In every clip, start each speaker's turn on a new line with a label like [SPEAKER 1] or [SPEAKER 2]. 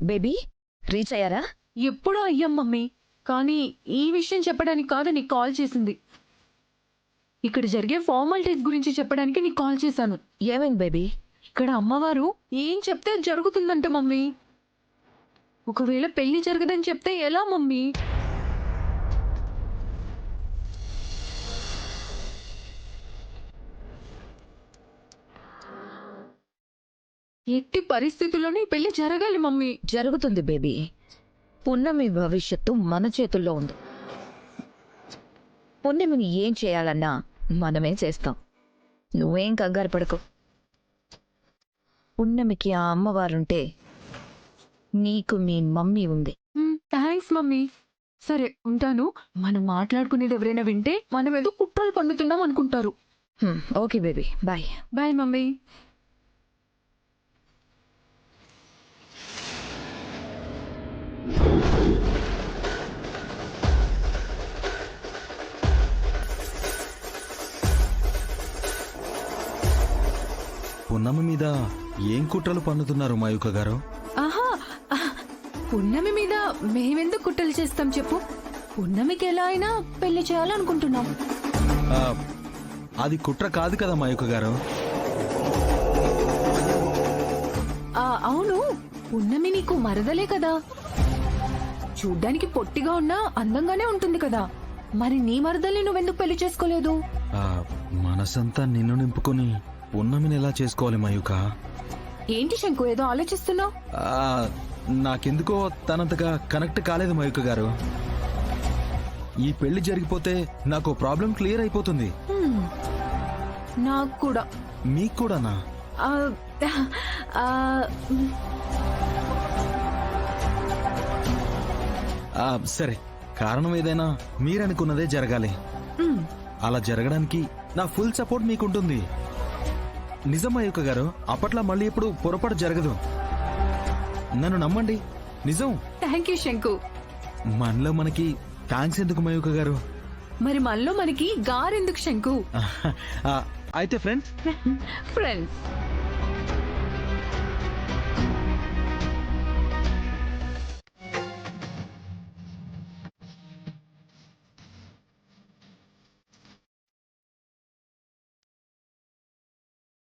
[SPEAKER 1] Baby reach అయ్యారా?
[SPEAKER 2] ఎప్పుడో అయ్యాం మమ్మీ. కానీ ఈ విషయం చెప్పడానికి కాదు నీకు కాల్ చేసింది. ఇక్కడ జరిగే ఫార్మాలిటీస్ గురించి చెప్పడానికి నీకు కాల్ చేశాను.
[SPEAKER 1] ఏమైంది బేబీ?
[SPEAKER 2] ఇక్కడ అమ్మవారు ఏం చెప్తే అది జరుగుతుందంట మమ్మీ. ఒకవేళ పెళ్లి జరగదని చెప్తే ఎలా మమ్మీ? ఎట్టి పరిస్థితుల్లోనే ఈ పెళ్లి జరగాలి మమ్మీ.
[SPEAKER 1] జరుగుతుంది బేబీ. పున్నమి భవిష్యత్తు మన చేతుల్లో ఉంది. పున్నమిని ఏం చేయాలన్నా మనమే చేస్తాం. నువ్వేం కంగారు పడకు. పున్నమికి ఆ అమ్మవారుంటే నీకు మీ మమ్మీ ఉంది.
[SPEAKER 2] Thanks mummy. సరే ఉంటాను. మనం మాట్లాడుకునేది ఎవరైనా వింటే మనం ఏదో కుట్రలు పండుతున్నాం అనుకుంటారు.
[SPEAKER 1] Okay baby, bye.
[SPEAKER 2] Bye mummy.
[SPEAKER 3] Punnami మీద ఏం కుట్రలు పన్నుతున్నారు మయూక గారు?
[SPEAKER 2] ఆహా, పున్నమి మీద మేమెందుకు కుట్రలు చేస్తాం చెప్పు? పున్నమికి ఎలా అయినా పెళ్లి చేయాలనుకుంటున్నాం.
[SPEAKER 3] ఆ, అది కుట్ర కాదు కదా మయూక గారు.
[SPEAKER 2] అవును, పున్నమి నీకు మరదలే కదా. చూడ్డానికి పొట్టిగా ఉన్నా అందంగానే ఉంటుంది కదా. మరి నీ మరదల్ని నువ్వెందుకు పెళ్లి చేసుకోలేదు?
[SPEAKER 3] ఆ, మనసంతా నిన్ను నింపుకొని పున్నమిని ఎలా చేసుకోవాలి మయూక?
[SPEAKER 2] ఏంటి శంకు ఏదో ఆలోచిస్తున్నావు?
[SPEAKER 3] ఆ, నాకెందుకో తనంతగా కనెక్ట్ కాలేదు మయూక గారు. ఈ పెళ్లి జరిగిపోతే నాకు ప్రాబ్లం క్లియర్ అయిపోతుంది.
[SPEAKER 2] నాకు కూడా.
[SPEAKER 3] మీకు కూడానా?
[SPEAKER 2] ఆ, ఆ,
[SPEAKER 3] ఆ, సరే, కారణం ఏదైనా మీరనుకున్నదే జరగాలి. అలా జరగడానికి నా ఫుల్ సపోర్ట్ మీకుంటుంది. నిజం మయూక గారు, అప్పట్లో మళ్ళీ ఇప్పుడు పొరపాటు జరగదు. నన్ను నమ్మండి, నిజం.
[SPEAKER 2] థ్యాంక్ యూ శంకు.
[SPEAKER 3] మనలో మనకి థ్యాంక్స్ ఎందుకు మయూక గారు?
[SPEAKER 2] మరి మనలో మనకి గారెందుకు శంకు?
[SPEAKER 3] ఆ, అయితే ఫ్రెండ్స్.
[SPEAKER 2] ఫ్రెండ్స్.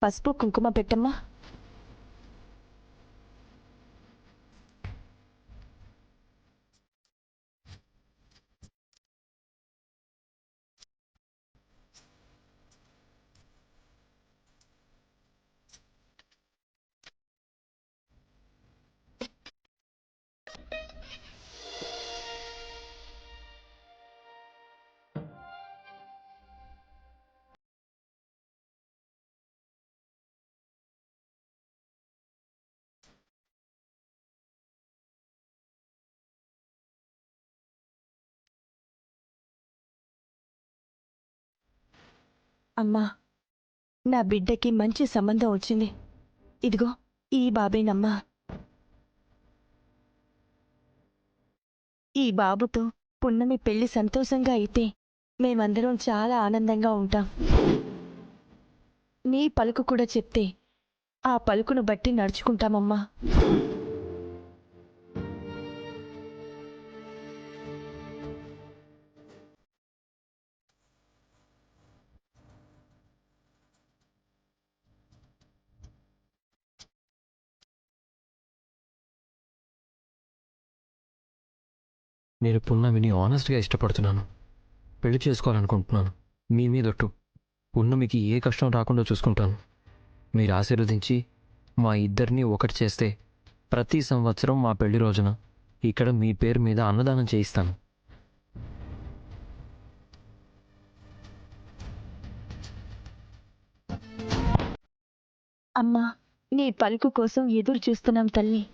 [SPEAKER 1] పసుపు కుంకుమ పెట్టమ్మా. అమ్మా, నా బిడ్డకి మంచి సంబంధం వచ్చింది. ఇదిగో ఈ బాబేనమ్మా. ఈ బాబుతో పున్నమి పెళ్లి సంతోషంగా అయితే మేమందరం చాలా ఆనందంగా ఉంటాం. నీ పలుకు కూడా చెప్తే ఆ పలుకును బట్టి నడుచుకుంటామమ్మా.
[SPEAKER 4] నేను పున్నమిని ఆనెస్ట్గా ఇష్టపడుతున్నాను. పెళ్లి చేసుకోవాలనుకుంటున్నాను. మీ మీదొట్టు. పున్నమికి ఏ కష్టం రాకుండా చూసుకుంటాను. మీరు ఆశీర్వదించి మా ఇద్దరిని ఒకటి చేస్తే ప్రతి సంవత్సరం మా పెళ్లి రోజున ఇక్కడ మీ పేరు మీద అన్నదానం చేయిస్తాను.
[SPEAKER 1] అమ్మా, నీ పలుకు కోసం ఎదురు చూస్తున్నాం తల్లి.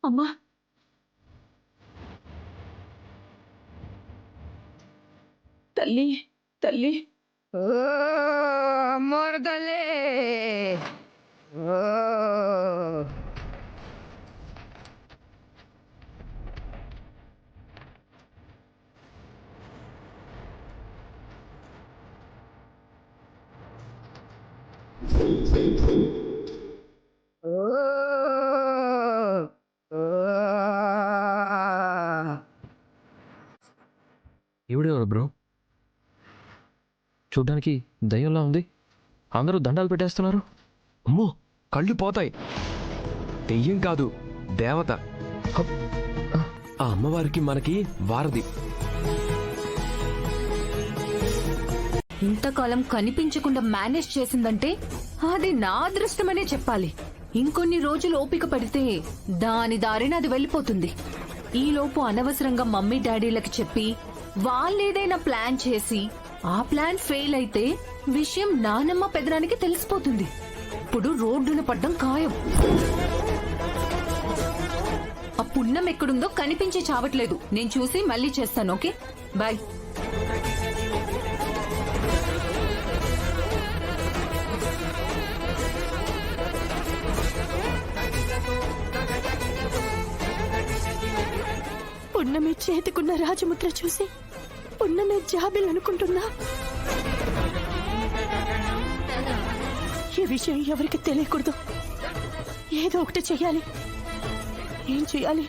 [SPEAKER 2] అమ్మా, తల్లి తల్లి. మరదలే
[SPEAKER 4] ఎవడెవరు బ్రో? చూడ్డానికి దయ్యంలా ఉంది. అందరూ దండాలు పెట్టేస్తున్నారు.
[SPEAKER 5] అమ్మో, కళ్ళు పోతాయి. దెయ్యం కాదు, దేవత.
[SPEAKER 4] హప్.
[SPEAKER 5] ఆ అమ్మవారికి మనకి వారధి.
[SPEAKER 2] ఇంతకాలం కనిపించకుండా మేనేజ్ చేసిందంటే అది నా అదృష్టమనే చెప్పాలి. ఇంకొన్ని రోజులు ఓపిక పడితే దాని దారిన అది వెళ్ళిపోతుంది. ఈలోపు అనవసరంగా మమ్మీ డాడీలకి చెప్పి వాళ్ళేదైనా ప్లాన్ చేసి ఆ ప్లాన్ ఫెయిల్ అయితే విషయం నానమ్మ పెదనానికి తెలిసిపోతుంది. ఇప్పుడు రోడ్డున పడ్డం ఖాయం. ఆ పుణ్యం ఎక్కడుందో కనిపించి చావట్లేదు. నేను చూసి మళ్ళీ చేస్తాను. Okay, bye.
[SPEAKER 1] పున్నమి చేతికున్న రాజముద్ర చూసి పున్నమే జాబిల్ అనుకుంటున్నా. ఈ విషయం ఎవరికి తెలియకూడదు. ఏదో ఒకటి చెయ్యాలి. ఏం చెయ్యాలి?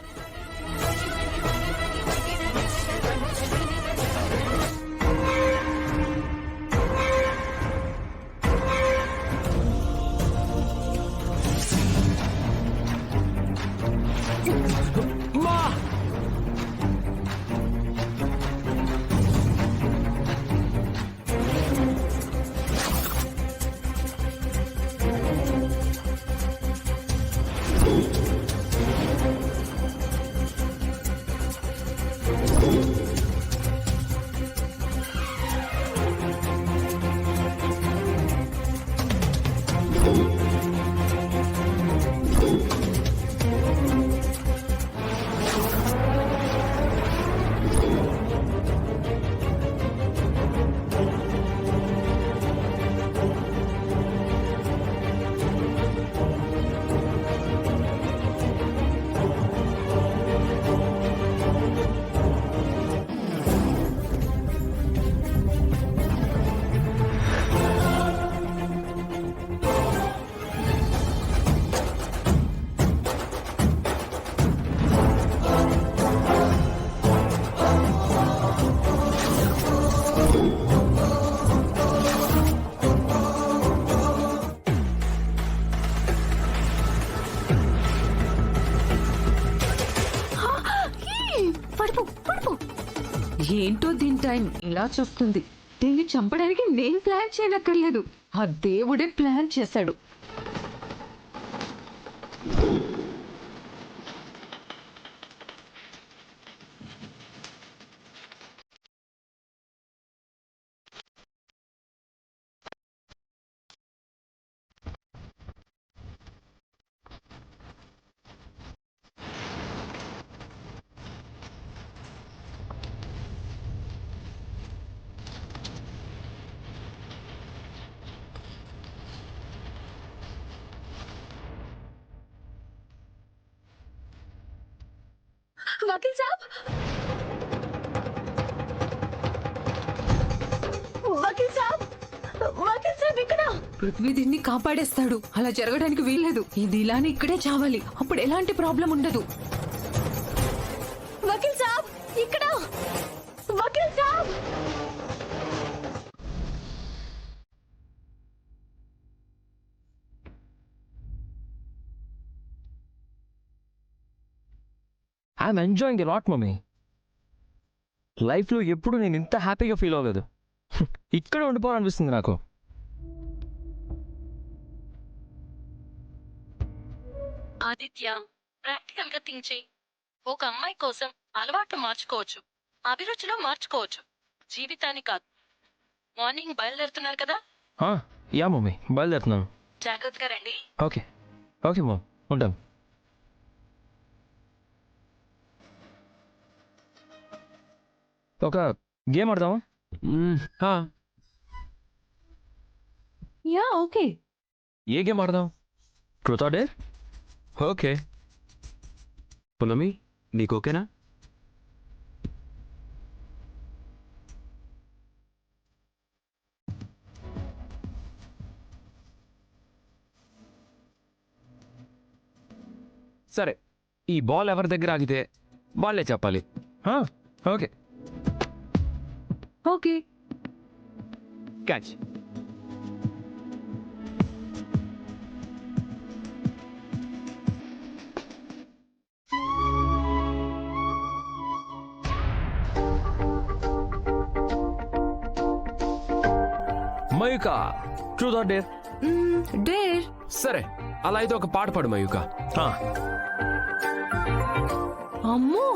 [SPEAKER 2] ఏంటో దీని టైం ఇలా చూస్తుంది. దీన్ని చంపడానికి నేను ప్లాన్ చేయనక్కర్లేదు, ఆ దేవుడే ప్లాన్ చేశాడు.
[SPEAKER 1] वकील साहब, वकील साहब, वकील साहब ఇక్కడ.
[SPEAKER 2] పృథ్వీ దీన్ని కాపాడేస్తాడు. అలా జరగడానికి వీల్లేదు. ఇది ఇలానే ఇక్కడే చావాలి. అప్పుడు ఎలాంటి ప్రాబ్లం ఉండదు.
[SPEAKER 1] वकील साहब ఇక్కడ. वकील साहब.
[SPEAKER 4] I'm enjoying the lot mummy. లైఫ్లో ఎప్పుడు నేను ఇంత హ్యాపీగా ఫీల్ అవ్వలేదు. ఇక్కడ ఉండిపోవాలనిపిస్తుంది నాకు.
[SPEAKER 6] ఆదిత్య, ప్రాక్టికల్ గా థింక్ చేయి. ఒక అమ్మాయి కోసం అలవాట్లు మార్చుకోవచ్చు, అభిరుచిలో మార్చుకోవచ్చు, జీవితాన్ని కాదు. మార్నింగ్ బయలుదేరుతున్నారు కదా,
[SPEAKER 4] యా మమ్మీ, బయలుదేరుతున్నాను.
[SPEAKER 6] జాగ్రత్తగా రండి.
[SPEAKER 4] ఓకే ఓకే మమ్మీ, ఉంటాను. ఒక గేమ్ ఆడదామా?
[SPEAKER 2] Yeah okay.
[SPEAKER 5] ఏ గేమ్ ఆడదాం?
[SPEAKER 4] Truth or dare?
[SPEAKER 5] Okay. Punami నీకు ఓకేనా? సరే, ఈ బాల్ ఎవరి దగ్గర ఆగితే వాళ్ళే చెప్పాలి.
[SPEAKER 4] Okay.
[SPEAKER 2] Okay.
[SPEAKER 5] Catch. Mayuka,
[SPEAKER 4] truth or dare?
[SPEAKER 2] Dare.
[SPEAKER 5] సరే అలా అయితే ఒక పాట పాడు మయూక.
[SPEAKER 2] అమ్మో,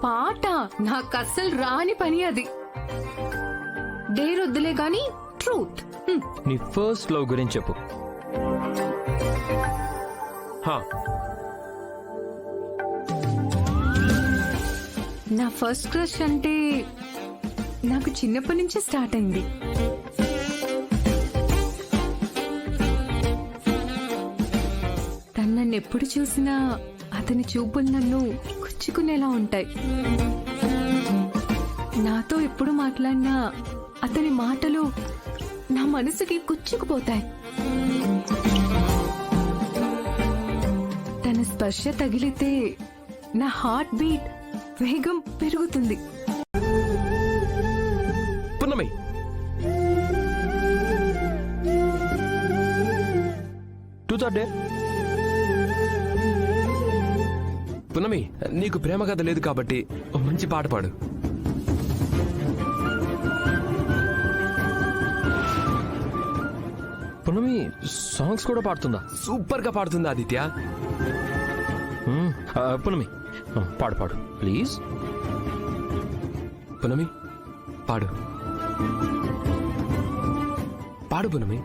[SPEAKER 2] పాట నాకు అస్సలు రాని పని అది. డేర్ వద్దులే గాని ట్రూత్.
[SPEAKER 4] నీ ఫస్ట్ లవ్ గురించి చెప్పు.
[SPEAKER 5] హా,
[SPEAKER 2] నా ఫస్ట్ క్రష్ అంటే నాకు చిన్నప్పటి నుంచి స్టార్ట్ అయింది. తను నన్ను ఎప్పుడు చూసినా అతని చూపులు నన్ను గుచ్చుకునేలా ఉంటాయి. నాతో ఎప్పుడు మాట్లాడినా అతని మాటలు నా మనసుకి గుచ్చుకుపోతాయి. తన స్పర్శ తగిలితే నా హార్ట్ బీట్ వేగం పెరుగుతుంది.
[SPEAKER 5] పున్నమి,
[SPEAKER 4] ట్రూత్ ఆర్ డేర్?
[SPEAKER 5] పున్నమి నీకు ప్రేమ కథ లేదు కాబట్టి ఓ మంచి పాట పాడు.
[SPEAKER 4] పునమి సాంగ్స్ కూడా పాడుతుందా?
[SPEAKER 5] సూపర్ గా పాడుతుంది ఆదిత్య.
[SPEAKER 4] పునమి పాడు పాడు ప్లీజ్.
[SPEAKER 5] పునమి పాడు పాడు పునమి.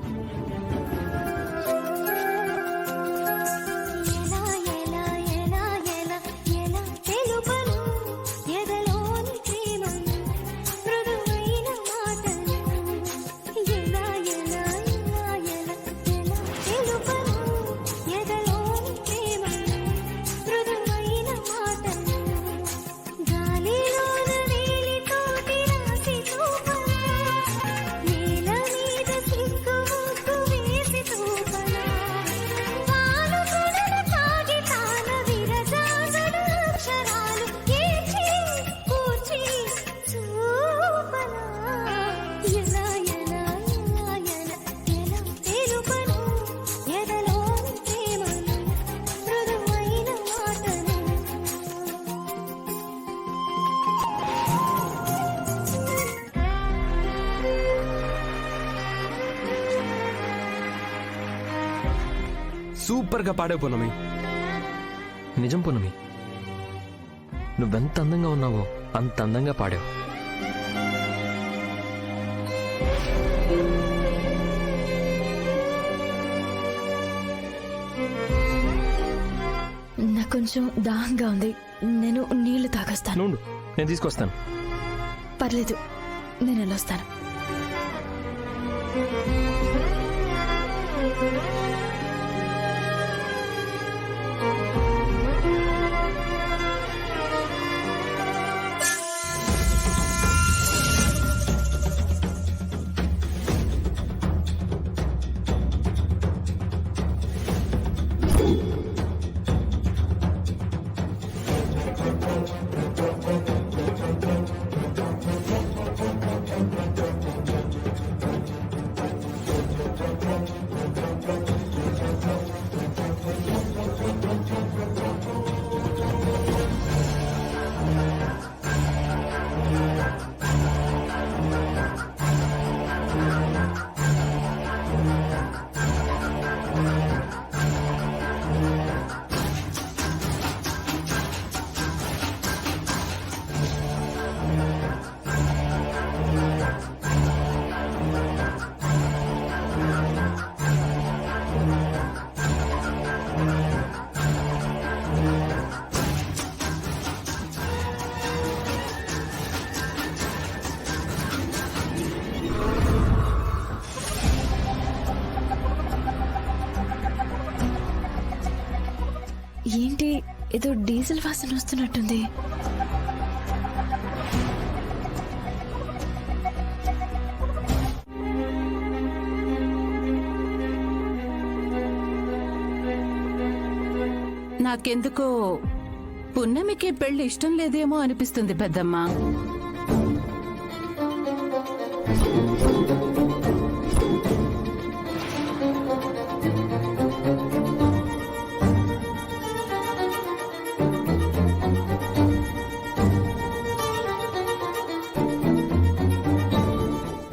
[SPEAKER 5] సూపర్ గా పాడే పునమి.
[SPEAKER 4] నిజం పునమి, నువ్వెంత అందంగా ఉన్నావో అంత అందంగా పాడావు.
[SPEAKER 1] నాకు కొంచెం దాహంగా ఉంది, నేను నీళ్లు తాగొస్తాను.
[SPEAKER 4] నుండు, నేను తీసుకొస్తాను.
[SPEAKER 1] పర్లేదు, నేను వెళ్ళొస్తాను.
[SPEAKER 7] ఏంటి ఏదో డీజిల్ వాసన వస్తున్నట్టుంది.
[SPEAKER 8] నాకెందుకో పున్నమికి పెళ్లి ఇష్టం లేదేమో అనిపిస్తుంది పెద్దమ్మ.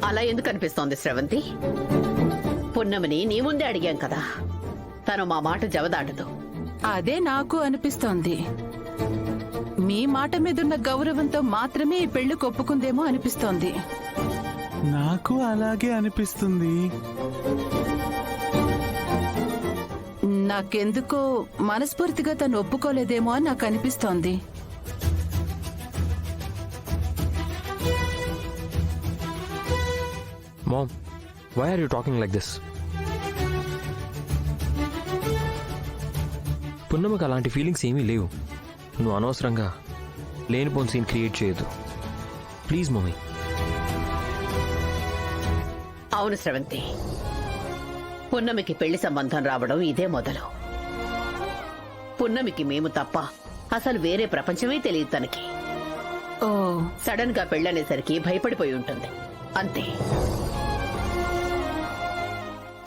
[SPEAKER 9] అలా ఎందుకు అనిపిస్తోంది శ్రవంతి? పున్నమిని నీ ముందే అడిగాం కదా, తను మా మాట జవదాటదు.
[SPEAKER 8] అదే నాకు అనిపిస్తోంది. మీ మాట మీదున్న గౌరవంతో మాత్రమే ఈ పెళ్లి ఒప్పుకుందేమో అనిపిస్తోంది.
[SPEAKER 10] నాకు అలాగే అనిపిస్తుంది.
[SPEAKER 8] నాకెందుకో మనస్ఫూర్తిగా తను ఒప్పుకోలేదేమో అని నాకు అనిపిస్తోంది.
[SPEAKER 4] Mom, why are you talking like this? పున్నమ్మకి అలాంటి ఫీలింగ్స్ ఏమీ లేవు. నువ్వు అనవసరంగా లేనిపోని సీన్ క్రియేట్ చేయొద్దు ప్లీజ్ మమ్మీ.
[SPEAKER 9] అవును శ్రవంతి, పున్నమికి పెళ్లి సంబంధం రావడం ఇదే మొదలు. పున్నమికి మేము తప్ప అసలు వేరే ప్రపంచమే తెలియదు తనకి.
[SPEAKER 8] ఓ,
[SPEAKER 9] సడన్ గా పెళ్ళనేసరికి భయపడిపోయి ఉంటుంది అంతే.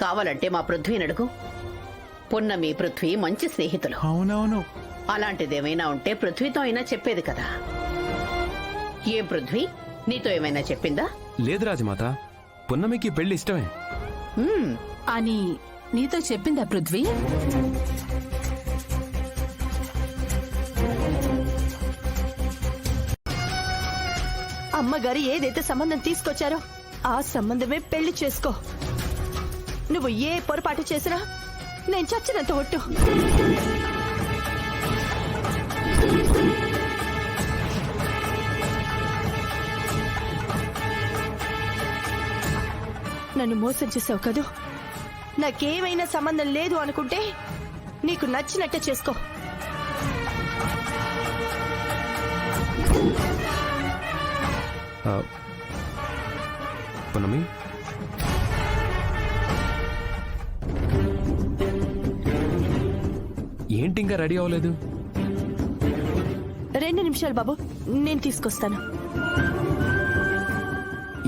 [SPEAKER 9] కావాలంటే మా పృథ్వీని అడుగు. పున్నమి పృథ్వీ మంచి స్నేహితులు.
[SPEAKER 10] అవునవును.
[SPEAKER 9] అలాంటిదేమైనా ఉంటే పృథ్వీతో అయినా చెప్పేది కదా. ఏం పృథ్వీ, నీతో ఏమైనా చెప్పిందా?
[SPEAKER 5] లేదు రాజమాత, పున్నమికి పెళ్లి ఇష్టమే.
[SPEAKER 8] అని నీతో చెప్పిందా పృథ్వీ?
[SPEAKER 1] అమ్మగారు ఏదైతే సంబంధం తీసుకొచ్చారో ఆ సంబంధమే పెళ్లి చేసుకో. నువ్వు ఏ పొరపాటు చేసినా నేను చచ్చినంత ఒట్టు. నన్ను మోసం చేసావు కదూ. నాకేమైనా సంబంధం లేదు అనుకుంటే నీకు నచ్చినట్టే చేసుకో.
[SPEAKER 5] పున్నమి, ఏంటి ఇంకా రెడీ అవ్వలేదు?
[SPEAKER 1] 2 నిమిషాలు బాబు, నేను తీసుకొస్తాను.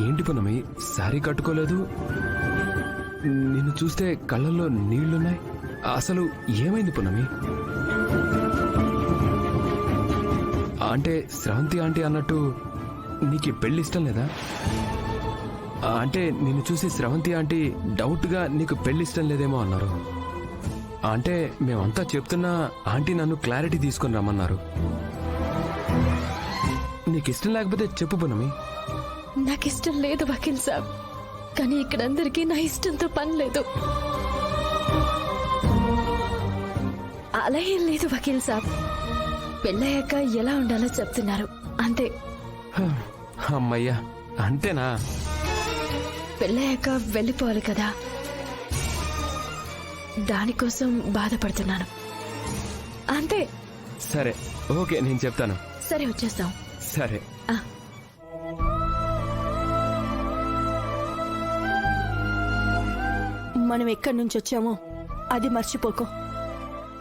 [SPEAKER 5] ఏంటి పున్నమి, శారీ కట్టుకోలేదు? నిన్ను చూస్తే కళ్ళల్లో నీళ్లున్నాయి. అసలు ఏమైంది పున్నమి? అంటే స్రవంతి ఆంటీ అన్నట్టు నీకు పెళ్లి ఇష్టం లేదా? అంటే నిన్ను చూసి స్రవంతి ఆంటీ డౌట్ గా నీకు పెళ్లి ఇష్టం లేదేమో అన్నారు. అంటే మేమంతా చెప్తున్నా ఆంటీ నన్ను క్లారిటీ తీసుకొని రమ్మన్నారు. నీకు ఇష్టం లేకపోతే చెప్పు పున్నమి.
[SPEAKER 7] నాకిష్టం లేదు వకీల్ సాబ్, కానీ ఇక్కడ అందరికీ నా ఇష్టంతో పని లేదు. అలా ఏం లేదు వకీల్ సాబ్, పెళ్ళయ్యాక ఎలా ఉండాలో చెప్తున్నారు అంతే.
[SPEAKER 5] అమ్మయ్యా, అంతేనా?
[SPEAKER 7] పెళ్ళయ్యాక వెళ్ళిపోవాలి కదా, దానికోసం బాధపడుతున్నాను అంతే.
[SPEAKER 5] సరే, ఓకే, నేను చెప్తాను.
[SPEAKER 7] సరే వచ్చేస్తాం.
[SPEAKER 5] సరే.
[SPEAKER 1] మనం ఎక్కడి నుంచి వచ్చామో అది మర్చిపోకో.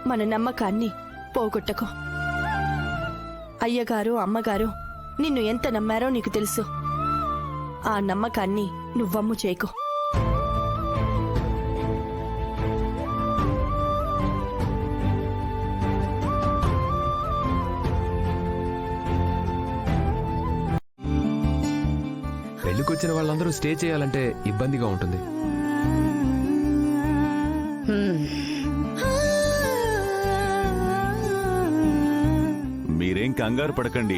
[SPEAKER 1] మన నమ్మకాన్ని పోగొట్టకో. అయ్యగారు అమ్మగారు నిన్ను ఎంత నమ్మారో నీకు తెలుసు. ఆ నమ్మకాన్ని నువ్వమ్ము చేయకు.
[SPEAKER 5] పెళ్లికొచ్చిన వాళ్ళందరూ స్టే చేయాలంటే ఇబ్బందిగా ఉంటుంది.
[SPEAKER 10] మీరేం కంగారు పడకండి.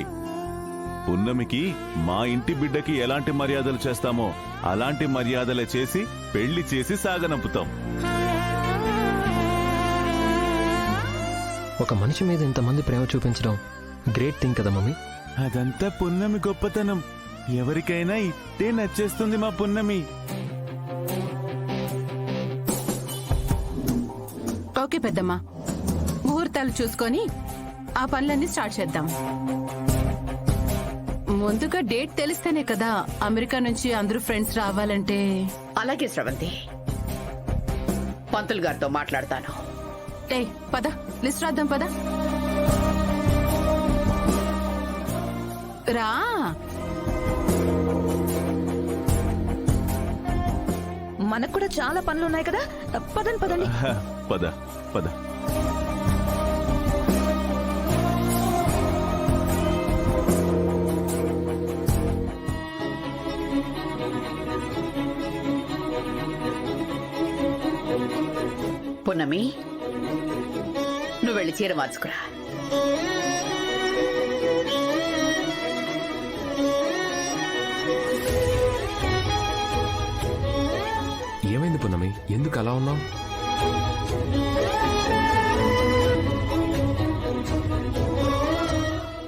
[SPEAKER 10] పున్నమికి మా ఇంటి బిడ్డకి ఎలాంటి మర్యాదలు చేస్తామో అలాంటి మర్యాదలే చేసి పెళ్లి చేసి సాగనంపుతాం.
[SPEAKER 4] ఒక మనిషి మీద ఇంతమంది ప్రేమ చూపించడం గ్రేట్ థింగ్ కదా మమ్మీ.
[SPEAKER 10] అదంతా పున్నమి గొప్పతనం. ఎవరికైనా ఇట్టే నచ్చేస్తుంది మా పున్నమి.
[SPEAKER 8] ఓకే పెద్దమ్మా, ముహూర్తం ముహూర్తాలు చూసుకొని ఆ పనులన్నీ స్టార్ట్ చేద్దాం. ముందుగా డేట్ తెలిస్తేనే కదా అమెరికా నుంచి అందరూ ఫ్రెండ్స్ రావాలంటే.
[SPEAKER 9] అలాగే శ్రవంతి, పంతులు గారితో మాట్లాడతాను.
[SPEAKER 8] ఏయ్ పద, లిస్ట్ రాద్దాం పద. రా.
[SPEAKER 1] మనకు కూడా చాలా పనులు ఉన్నాయి కదా, పదండి పదండి.
[SPEAKER 10] పద పద.
[SPEAKER 9] పున్నమి, నువ్వు వెళ్ళి చీర మార్చుకురా.
[SPEAKER 5] ఏమైంది పున్నమి, ఎందుకు అలా ఉన్నావు?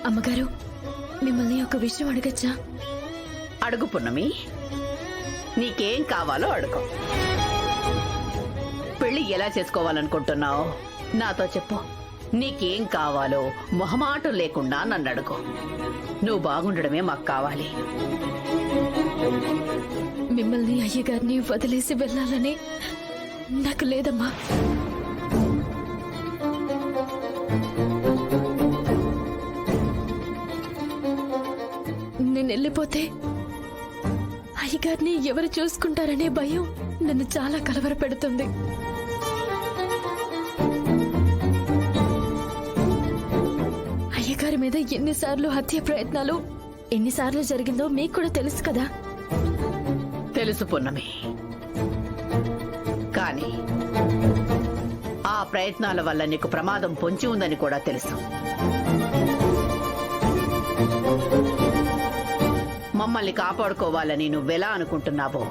[SPEAKER 7] అమ్మగారు, మిమ్మల్ని ఒక విషయం అడగచ్చా?
[SPEAKER 9] అడుగు పున్నమి, నీకేం కావాలో అడుగు. పెళ్లి ఎలా చేసుకోవాలనుకుంటున్నావు నాతో చెప్పు. నీకేం కావాలో మొహమాటం లేకుండా నన్ను అడుగు. నువ్వు బాగుండడమే మాకు కావాలి.
[SPEAKER 7] మిమ్మల్ని అయ్యగారిని వదిలేసి వెళ్ళాలని నాకు లేదమ్మా. నేను వెళ్ళిపోతే అయ్యగారిని ఎవరు చూసుకుంటారనే భయం నన్ను చాలా కలవరపెడుతుంది. అయ్యగారి మీద ఎన్నిసార్లు హత్య ప్రయత్నాలు, ఎన్నిసార్లు జరిగిందో మీకు కూడా తెలుసు కదా.
[SPEAKER 9] తెలుసు పున్నమి, కానీ ఆ ప్రయత్నాల వల్ల నీకు ప్రమాదం పొంచి ఉందని కూడా తెలుసు. మమ్మల్ని కాపాడుకోవాలని నువ్వెలా అనుకుంటున్నావో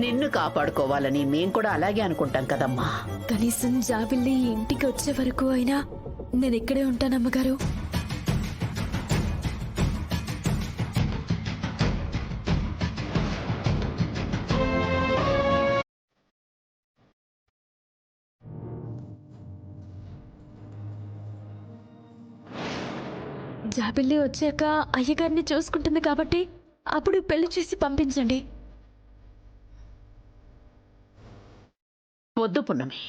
[SPEAKER 9] నిన్ను కాపాడుకోవాలని మేం కూడా అలాగే అనుకుంటాం కదమ్మా.
[SPEAKER 7] కనీసం జాబిల్లి ఇంటికి వచ్చే వరకు అయినా నేను ఇక్కడే ఉంటానమ్మగారు. జాబిల్లి వచ్చాక అయ్యగారిని చూసుకుంటుంది కాబట్టి అప్పుడు పెళ్లి చేసి పంపించండి.
[SPEAKER 9] వద్దు పున్నమి,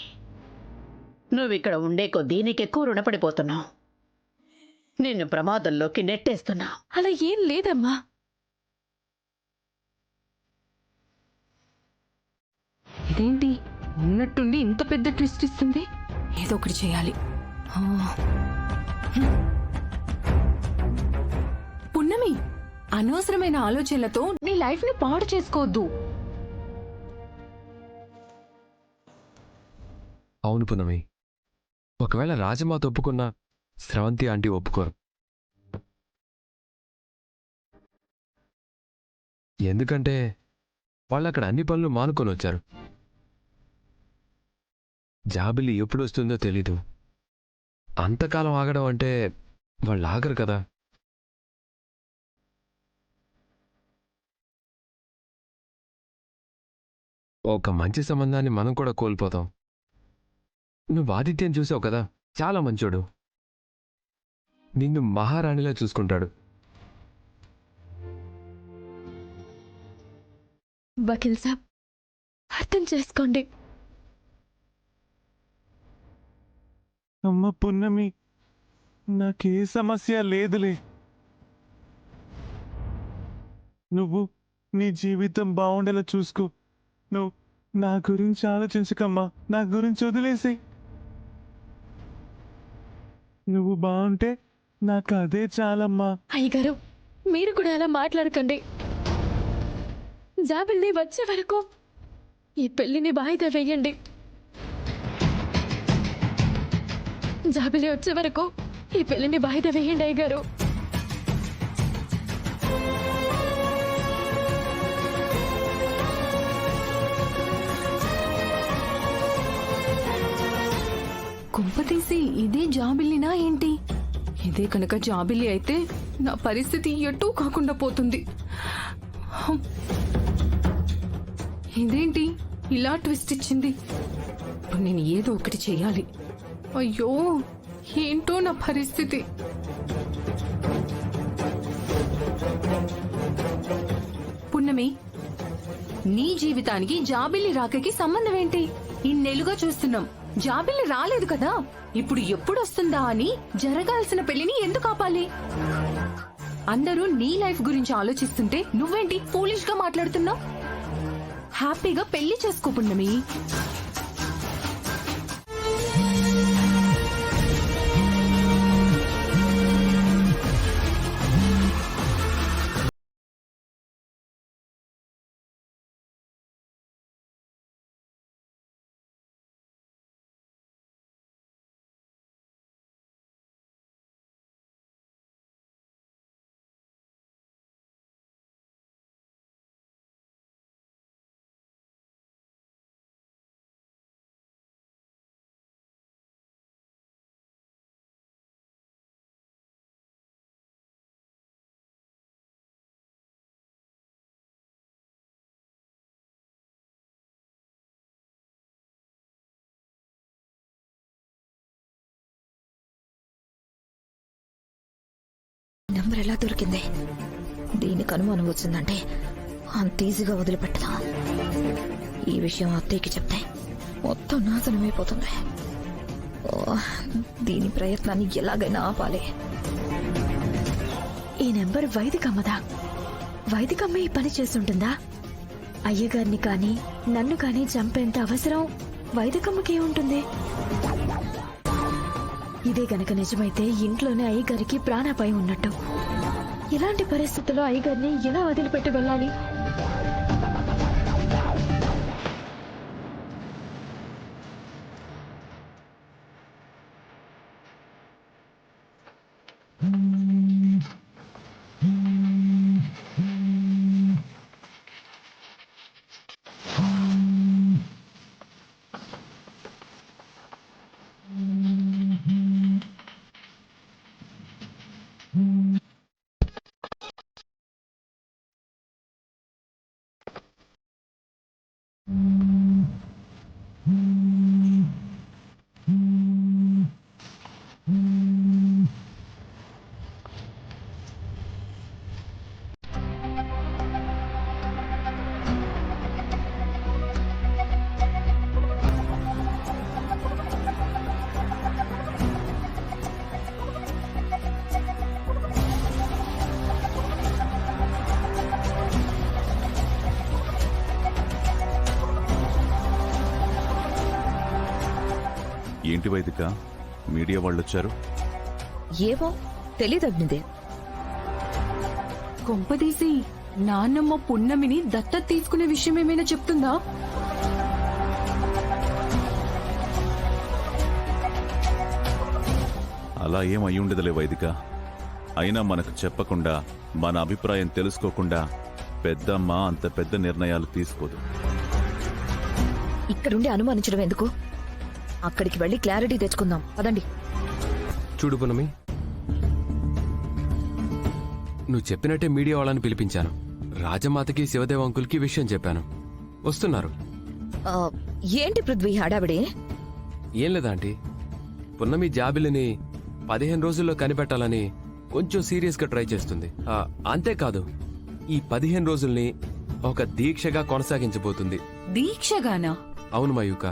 [SPEAKER 9] నువ్విక్కడ ఉండే కొద్దీ నీకెక్కువ రుణపడిపోతున్నావు. నిన్ను ప్రమాదంలోకి నెట్టేస్తున్నావు.
[SPEAKER 7] అలా ఏం లేదమ్మా.
[SPEAKER 2] ఇదేంటి ఉన్నట్టుండి ఇంత పెద్ద ట్విస్ట్ ఇస్తుంది? ఏదో ఒకటి చేయాలి. పున్నమి, అనవసరమైన ఆలోచనలతో నీ లైఫ్ ని పాడు చేసుకోవద్దు.
[SPEAKER 5] అవును పున్నమి, ఒకవేళ రాజమాత ఒప్పుకున్నా స్రవంతి ఆంటీ ఒప్పుకోరు. ఎందుకంటే వాళ్ళు అక్కడ అన్ని పనులు మానుకొని వచ్చారు. జాబిలి ఎప్పుడు వస్తుందో తెలీదు. అంతకాలం ఆగడం అంటే వాళ్ళు ఆగరు కదా. ఒక మంచి సంబంధాన్ని మనం కూడా కోల్పోతాం. నువ్వు ఆదిత్యం చూసావు కదా, చాలా మంచోడు. నిన్ను మహారాణిలా చూసుకుంటాడు.
[SPEAKER 7] వకీల్ సాబ్, అర్థం చేసుకోండి.
[SPEAKER 11] అమ్మ పున్నమి, నాకే సమస్య లేదులే. నువ్వు నీ జీవితం బాగుండేలా చూసుకో. నువ్వు నా గురించి ఆలోచించకమ్మా, నా గురించి వదిలేసి. నువ్వు బాగుంటే నాకు అదే చాలమ్మా.
[SPEAKER 7] అయ్యగారు, మీరు కూడా అలా మాట్లాడకండి. జాబిల్ని వచ్చే వరకు ఈ పెళ్లిని వాయిదా వేయండి. జాబిలి వచ్చే వరకు ఈ పెళ్లిని వాయిదా వేయండి అయ్యగారు.
[SPEAKER 2] కుంపతీసి ఇదే జాబిల్లినా ఏంటి? ఇదే కనుక జాబిల్లి అయితే నా పరిస్థితి ఎటూ కాకుండా పోతుంది. ఇదేంటి ఇలా ట్విస్ట్ ఇచ్చింది? ఇప్పుడు నేను ఏదో ఒకటి చేయాలి. అయ్యో, ఏంటో నా పరిస్థితి. పున్నమి, నీ జీవితానికి జాబిల్లి రాకకి సంబంధం ఏంటి? ఇన్నేళ్లుగా చూస్తున్నాం, జాబిల్లి రాలేదు కదా, ఇప్పుడు ఎప్పుడు వస్తుందా అని జరగాల్సిన పెళ్లిని ఎందుకు ఆపాలి? అందరూ నీ లైఫ్ గురించి ఆలోచిస్తుంటే నువ్వేంటి ఫూలిష్ గా మాట్లాడుతున్నావు? హ్యాపీగా పెళ్లి చేసుకో పున్నమి.
[SPEAKER 7] నెంబర్ ఎలా దొరికింది? దీనికి అనుమానం వచ్చిందంటే అంత ఈజీగా వదిలిపెట్టదా. ఈ విషయం అత్తయ్యకి చెప్తే మొత్తం నాశనమైపోతుంది. దీని ప్రయత్నాన్ని ఎలాగైనా ఆపాలి.
[SPEAKER 1] ఈ నెంబర్ వైదికమ్మదా? వైదికమ్మ ఈ పని చేస్తుంటుందా? అయ్యగారిని కానీ నన్ను కానీ చంపేంత అవసరం వైదికమ్మకి ఏముంటుంది? ఇదే గనక నిజమైతే ఇంట్లోనే అయ్యగారికి ప్రాణాపాయం ఉన్నట్టు. ఇలాంటి పరిస్థితుల్లో అయ్యగారిని ఎలా వదిలిపెట్టి వెళ్ళాలి?
[SPEAKER 10] ఏంటి వైదిక, మీడియా వాళ్ళు వచ్చారు?
[SPEAKER 7] ఏమో తెలీదగ్నిదే.
[SPEAKER 2] కొంపదీసి నాన్నమ్మ పున్నమిని దత్తత తీసుకునే విషయం ఏమైనా చెప్తుందా?
[SPEAKER 10] అలా ఏం అయ్యుండదులే వైదిక. అయినా మనకు చెప్పకుండా, మన అభిప్రాయం తెలుసుకోకుండా పెద్దమ్మ అంత పెద్ద నిర్ణయాలు తీసుకోదు.
[SPEAKER 7] ఇక్కడుండి అనుమానించడం ఎందుకు? అక్కడికి వెళ్లి క్లారిటీ తెచ్చుకుందాం పదండి.
[SPEAKER 5] చూడు పున్నమి, నువ్వు చెప్పినట్టే మీడియా వాళ్ళని పిలిపించాను. రాజమాతకి శివదేవ్ అంకుల్కి విషయం చెప్పాను, వస్తున్నారు.
[SPEAKER 7] ఏంటి పృథ్వీ హడావిడి?
[SPEAKER 5] ఏం లేదా ఆంటీ, పున్నమి జాబిలిని 15 రోజుల్లో కనిపెట్టాలని కొంచెం సీరియస్ గా ట్రై చేస్తుంది. అంతేకాదు, ఈ 15 రోజుల్ని ఒక దీక్షగా కొనసాగించబోతుంది.
[SPEAKER 2] దీక్షగానా?
[SPEAKER 5] అవును మయూక,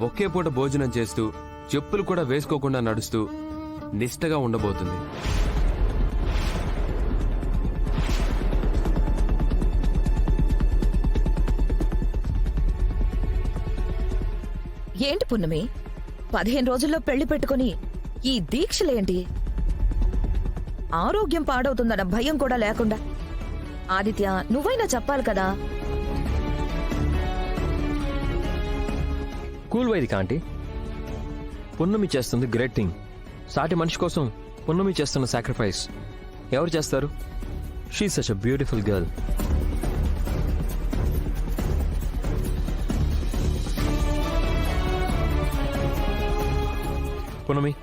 [SPEAKER 5] ఒకే పూట భోజనం చేస్తూ చెప్పులు కూడా వేసుకోకుండా నడుస్తూ నిష్టగా ఉండబోతుంది.
[SPEAKER 7] ఏంటి పున్నమి, 15 రోజుల్లో పెళ్లి పెట్టుకుని ఈ దీక్షలేంటి? ఆరోగ్యం పాడవుతుందన్న భయం కూడా లేకుండా. ఆదిత్య, నువ్వైనా చెప్పాలి కదా.
[SPEAKER 4] కూల్ వైదిక ఆంటీ, పున్నమి చేస్తుంది గ్రేట్ థింగ్. సాటి మనిషి కోసం పున్నమి చేస్తున్న సాక్రిఫైస్ ఎవరు చేస్తారు? She such a beautiful girl. పున్నమి,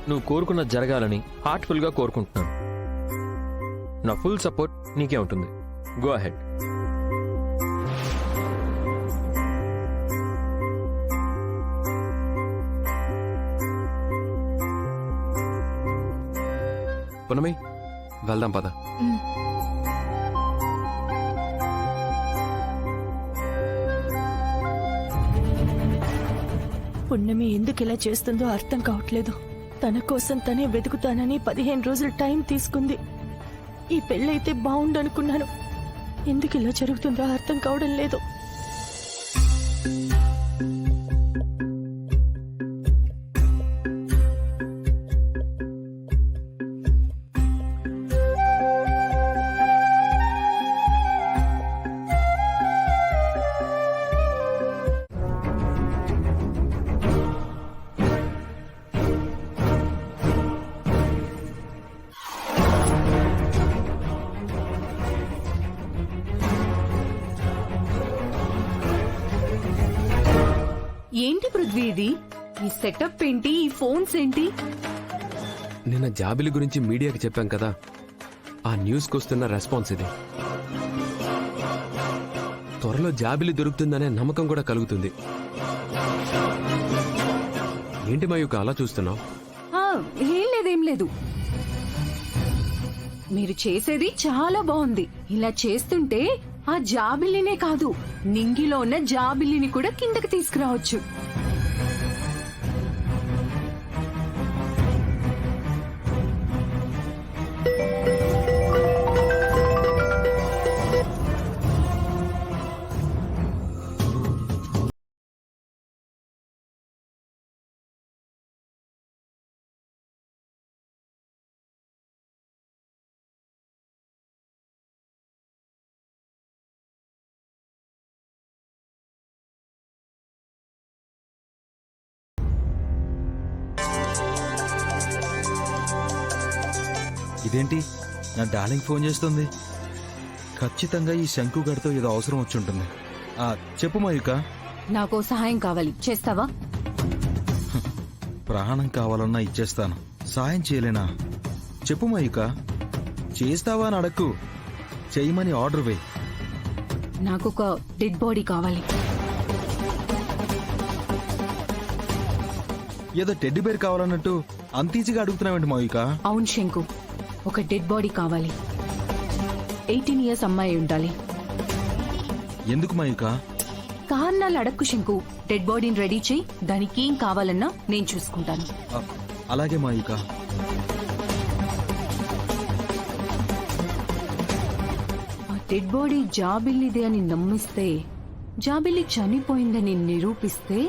[SPEAKER 4] నువ్వు కోరుకున్న జరగాలని హార్ట్ఫుల్ గా కోరుకుంటున్నాను. నా ఫుల్ సపోర్ట్ నీకే ఉంటుంది. Go ahead.
[SPEAKER 5] పునమి వెళ్దాం పద.
[SPEAKER 7] పుణ్యమి ఎందుకు ఇలా చేస్తుందో అర్థం కావట్లేదు. తన కోసం తనే వెతుకుతానని 15 రోజులు టైం తీసుకుంది. ఈ పెళ్ళైతే బాగుండనుకున్నాను. ఎందుకు ఇలా జరుగుతుందో అర్థం కావడం లేదు.
[SPEAKER 2] ఏంటి పృథ్వీ ఇది? ఈ సెటప్ ఏంటి? ఈ ఫోన్స్ ఏంటి?
[SPEAKER 5] నిన్న జాబిలి గురించి మీడియాకి చెప్పాం కదా, ఆ న్యూస్కి వస్తున్న రెస్పాన్స్ ఇది. త్వరలో జాబిలి దొరుకుతుందనే నమ్మకం కూడా కలుగుతుంది. ఏంటి మయూక అలా చూస్తున్నావు?
[SPEAKER 2] ఏం లేదు. మీరు చేసేది చాలా బాగుంది. ఇలా చేస్తుంటే ఆ జాబిల్లినే కాదు, నింగిలో ఉన్న జాబిల్లిని కూడా కిందకి తీసుకురావచ్చు.
[SPEAKER 3] ఇదేంటి నా డార్లింగ్ ఫోన్ చేస్తుంది? ఖచ్చితంగా ఈ శంకుగడితో ఏదో అవసరం వచ్చి ఉంటుంది. చెప్పు మయూక.
[SPEAKER 2] నాకో సహాయం కావాలి, చేస్తావా?
[SPEAKER 3] ప్రాణం కావాలన్నా ఇచ్చేస్తాను, సాయం చేయలేనా? చెప్పు మయూక. చేస్తావా అని అడక్కు, చేయమని ఆర్డర్ వే.
[SPEAKER 2] నాకొక డెడ్ బాడీ కావాలి.
[SPEAKER 3] ఏదో టెడ్డీ బేర్ కావాలన్నట్టు అంత ఈజీగా అడుగుతున్నావేంటి మయూక?
[SPEAKER 2] అవును శంకు, ఒక డెడ్ బాడీ కావాలి. 18 ఇయర్స్ అమ్మాయి ఉండాలి.
[SPEAKER 3] ఎందుకు మయూక?
[SPEAKER 2] కారణాలు అడక్కు శంకు. డెడ్ బాడీని రెడీ చేయి, దానికి ఏం కావాలన్నా నేను చూసుకుంటాను.
[SPEAKER 3] అలాగే మయూక.
[SPEAKER 2] ఆ డెడ్ బాడీ జాబిల్లిదే అని నమ్మిస్తే, జాబిల్లి చనిపోయిందని నిరూపిస్తే,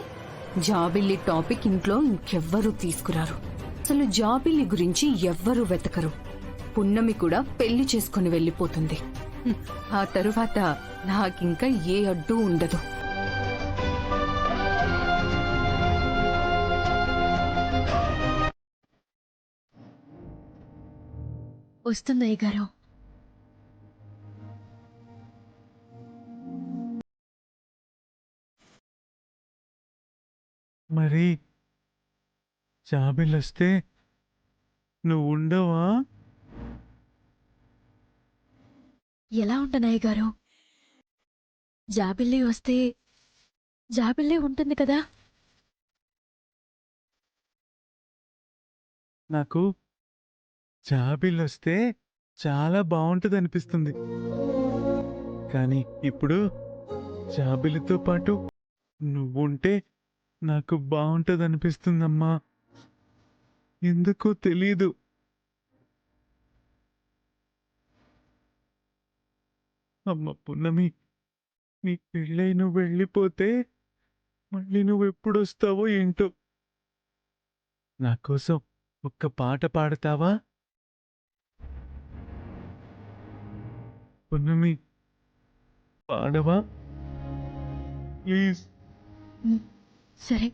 [SPEAKER 2] జాబిల్లి టాపిక్ ఇంట్లో ఇంకెవ్వరూ తీసుకురారు. అసలు జాబిల్లి గురించి ఎవ్వరూ వెతకరు. పున్నమి కూడా పెళ్లి చేసుకుని వెళ్ళిపోతుంది. ఆ తరువాత నాకింకా ఏ అడ్డు ఉండదు.
[SPEAKER 1] వస్తుంది అయ్యగారు.
[SPEAKER 11] మరి జాబిలొస్తే నువ్వు ఉండవా?
[SPEAKER 1] ఎలా ఉంటాను అయ్యగారు? జాబిల్లి వస్తే జాబిల్లి ఉంటుంది కదా.
[SPEAKER 11] నాకు జాబిలొస్తే చాలా బాగుంటుంది అనిపిస్తుంది. కానీ ఇప్పుడు జాబిలితో పాటు నువ్వుంటే నాకు బాగుంటుంది అనిపిస్తుందమ్మా. ఎందుకో తెలీదు. అమ్మ పున్నమి, నీ పెళ్ళై నువ్వు వెళ్ళిపోతే మళ్ళీ నువ్వెప్పుడొస్తావో ఏంటో. నా కోసం ఒక్క పాట పాడతావా పున్నమి? పాడవా ప్లీజ్?
[SPEAKER 1] సరే.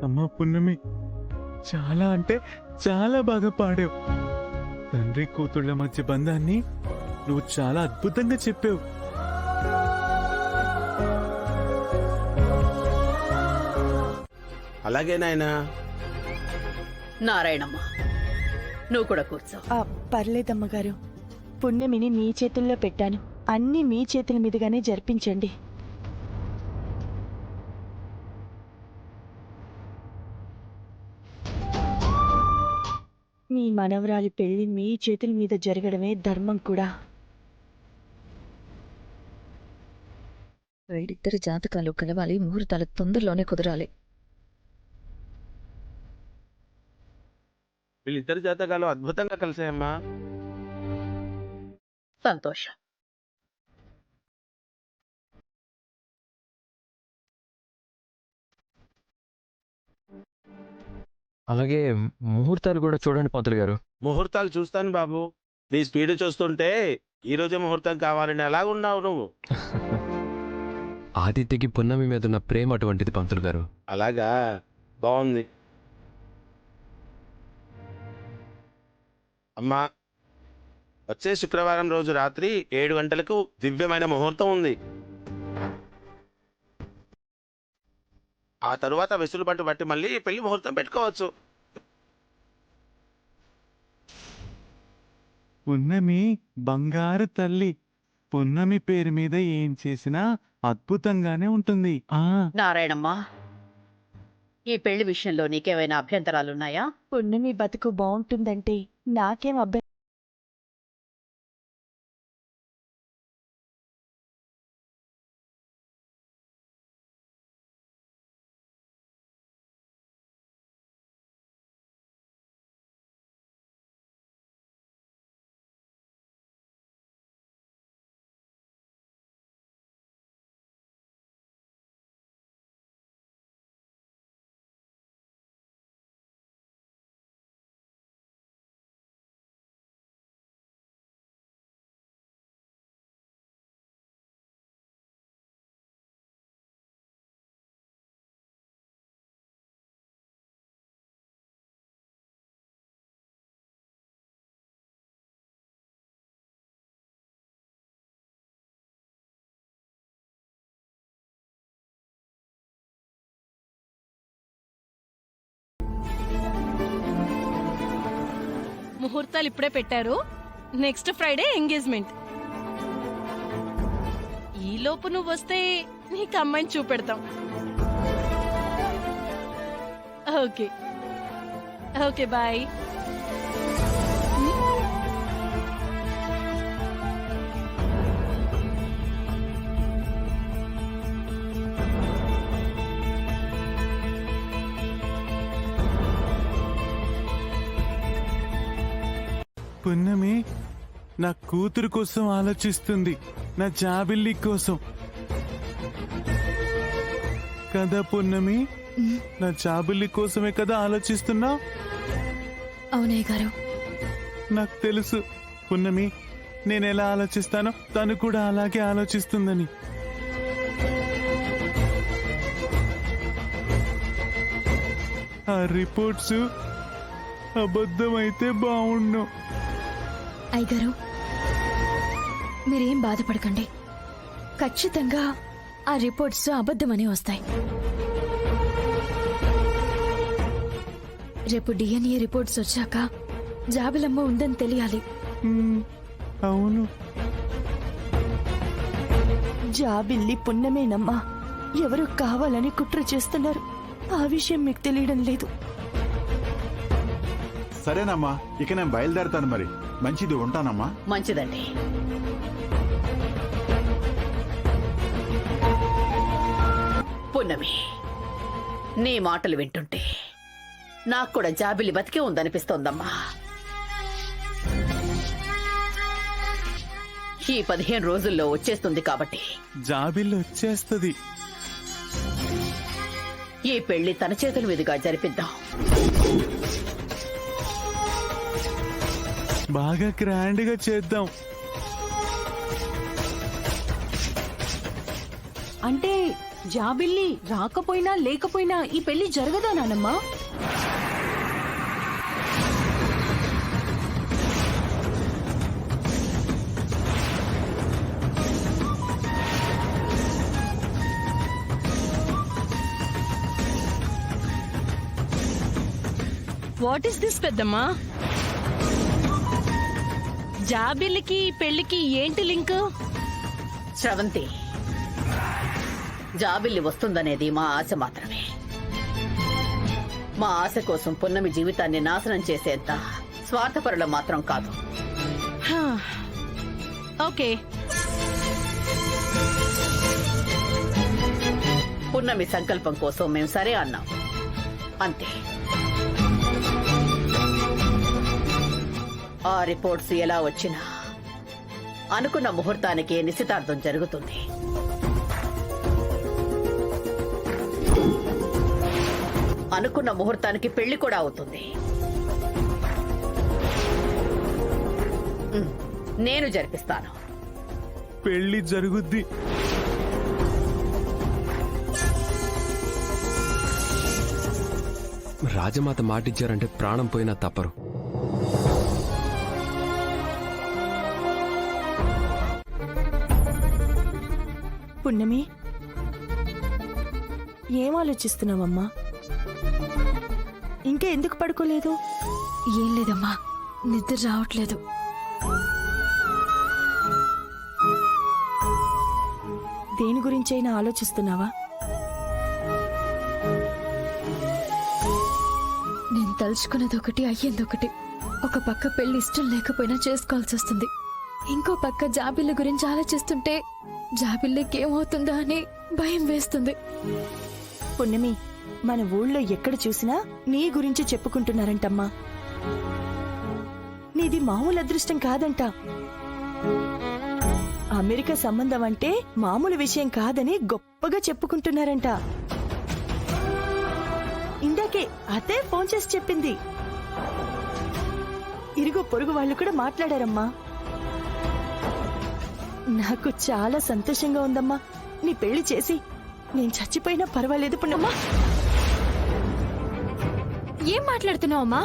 [SPEAKER 11] అమ్మా పున్నమి, చాలా అంటే చాలా బాగా పాడావు. తండ్రి కూతుళ్ళ మధ్య బంధాన్ని నువ్వు చాలా అద్భుతంగా చెప్పావు.
[SPEAKER 12] అలాగే నాయనా.
[SPEAKER 9] నారాయణమ్మ, నువ్వు కూడా కూర్చో.
[SPEAKER 7] పర్లేదమ్మగారు, పుణ్యమిని మీ చేతుల్లో పెట్టాను. అన్నీ మీ చేతుల మీదుగానే జరిపించండి. మీ మనవరాలి పెళ్లి మీ చేతుల మీద జరగడమే ధర్మం కూడా.
[SPEAKER 1] వీడిద్దరి జాతకాలు కలవాలి, ముహూర్తాలు తొందరలోనే కుదరాలి.
[SPEAKER 12] వీళ్ళిద్దరి జాతకాలు అద్భుతంగా కలిసాయమ్మా.
[SPEAKER 9] సంతోషం.
[SPEAKER 4] అలాగే ముహూర్తాలు కూడా చూడండి పంతులు గారు.
[SPEAKER 12] ముహూర్తాలు చూస్తాను బాబు. నీ స్పీడ్ చూస్తుంటే ఈ రోజే ముహూర్తం కావాలని ఎలాగున్నావు నువ్వు?
[SPEAKER 5] ఆదిత్యకి పున్నమి మీద ఉన్న ప్రేమ అటువంటిది పంతులు గారు.
[SPEAKER 12] అలాగా, బాగుంది. అమ్మా, వచ్చే శుక్రవారం రోజు రాత్రి 7 గంటలకు దివ్యమైన ముహూర్తం ఉంది. ఆ తరువాత వెసులుబాటు బట్టి మళ్ళీ పెళ్లి ముహూర్తం పెట్టుకోవచ్చు.
[SPEAKER 11] పున్నమి బంగారు తల్లి. పున్నమి పేరు మీద ఏం చేసినా అద్భుతంగానే ఉంటుంది.
[SPEAKER 9] నారాయణమ్మ, ఈ పెళ్లి విషయంలో నీకేమైనా అభ్యంతరాలున్నాయా?
[SPEAKER 7] పుణ్యమి బతుకు బాగుంటుందంటే నాకేం అభ్యంతరం.
[SPEAKER 6] ముహూర్తాలు ఇప్పుడే పెట్టారు. Next Friday engagement. ఈ లోపు నువ్వు వస్తే నీకు అమ్మాయిని చూపెడతాం. Okay okay, bye.
[SPEAKER 11] పున్నమి నా కూతురు కోసం ఆలోచిస్తుంది, నా జాబిల్లి కోసం కదా. పున్నమి, నా జాబిల్లి కోసమే కదా ఆలోచిస్తున్నా?
[SPEAKER 1] అవునయ్య గారు.
[SPEAKER 11] నాకు తెలుసు పున్నమి, నేను ఎలా ఆలోచిస్తానో తను కూడా అలాగే ఆలోచిస్తుందని. ఆ రిపోర్ట్స్ అబద్ధమైతే బావుండు.
[SPEAKER 1] అయ్యగారు, మీరేం బాధపడకండి. ఖచ్చితంగా ఆ రిపోర్ట్స్ అబద్ధమని వస్తాయి. రేపు డిఎన్ఏ రిపోర్ట్స్ వచ్చాక జాబిలమ్మ ఉందని తెలియాలి.
[SPEAKER 11] అవును,
[SPEAKER 7] జాబిల్లి పుణ్యమేనమ్మా. ఎవరు కావాలని కుట్ర చేస్తున్నారు. ఆ విషయం మీకు తెలియడం లేదు.
[SPEAKER 10] సరేనమ్మా, ఇక నేను బయలుదేరతాను. మరి మంచిది, ఉంటానమ్మా.
[SPEAKER 9] మంచిదండి. పున్నమి, నీ మాటలు వింటుంటే నాకు కూడా జాబిలి బతికే ఉందనిపిస్తోందమ్మా. ఈ 15 రోజుల్లో వచ్చేస్తుంది కాబట్టి
[SPEAKER 11] జాబిల్లి వచ్చేస్తుంది.
[SPEAKER 9] ఈ పెళ్లి తన చేతుల మీదుగా జరిపిద్దాం.
[SPEAKER 11] బాగా గ్రాండ్ గా చేద్దాం.
[SPEAKER 2] అంటే జాబిల్లి రాకపోయినా లేకపోయినా ఈ పెళ్లి జరగదా నానమ్మా?
[SPEAKER 6] వాట్ ఈస్ దిస్ పెద్దమ్మా? జాబిల్లికి పెళ్లికి ఏంటి లింక్?
[SPEAKER 9] శ్రవంతి, జాబిల్లి వస్తుందనేది మా ఆశ మాత్రమే. మా ఆశ కోసం పున్నమి జీవితాన్ని నాశనం చేసేంత స్వార్థపరులం మాత్రం కాదు.
[SPEAKER 6] ఓకే,
[SPEAKER 9] పున్నమి సంకల్పం కోసం మేము సరే అన్నాం, అంతే. ఆ రిపోర్ట్స్ ఎలా వచ్చినా అనుకున్న ముహూర్తానికి నిశ్చితార్థం జరుగుతుంది. అనుకున్న ముహూర్తానికి పెళ్లి కూడా అవుతుంది. నేను జరిపిస్తాను.
[SPEAKER 11] పెళ్లి జరుగుద్ది.
[SPEAKER 5] రాజమాత మాటిచ్చారంటే ప్రాణం పోయినా తప్పరు.
[SPEAKER 7] పున్నమి, ఏం ఆలోచిస్తున్నావమ్మా? ఇంకా ఎందుకు పడుకోలేదు?
[SPEAKER 1] ఏం లేదమ్మా, నిద్ర రావట్లేదు.
[SPEAKER 7] దేని గురించైనా ఆలోచిస్తున్నావా?
[SPEAKER 1] నేను తలుచుకున్నది ఒకటి, అయ్యిందొకటి. ఒక పక్క పెళ్లి ఇష్టం లేకపోయినా చేసుకోవాల్సి వస్తుంది. ఇంకో పక్క జాబిల్లి గురించి ఆలోచిస్తుంటే జాబిల్లికి ఏమవుతుందా అని భయం వేస్తుంది.
[SPEAKER 7] పున్నమి, మన ఊళ్ళో ఎక్కడ చూసినా నీ గురించి చెప్పుకుంటున్నారంటమ్మా. నీది మామూలు అదృష్టం కాదంట. అమెరికా సంబంధం అంటే మామూలు విషయం కాదని గొప్పగా చెప్పుకుంటున్నారంట. ఇందాకే అతే ఫోన్ చేసి చెప్పింది. ఇరుగు పొరుగు వాళ్ళు కూడా మాట్లాడారమ్మా. నాకు చాలా సంతోషంగా ఉందమ్మా. నీ పెళ్లి చేసి నేను చచ్చిపోయినా పర్వాలేదు పున్నమ్మా.
[SPEAKER 1] ఏం మాట్లాడుతున్నావమ్మా?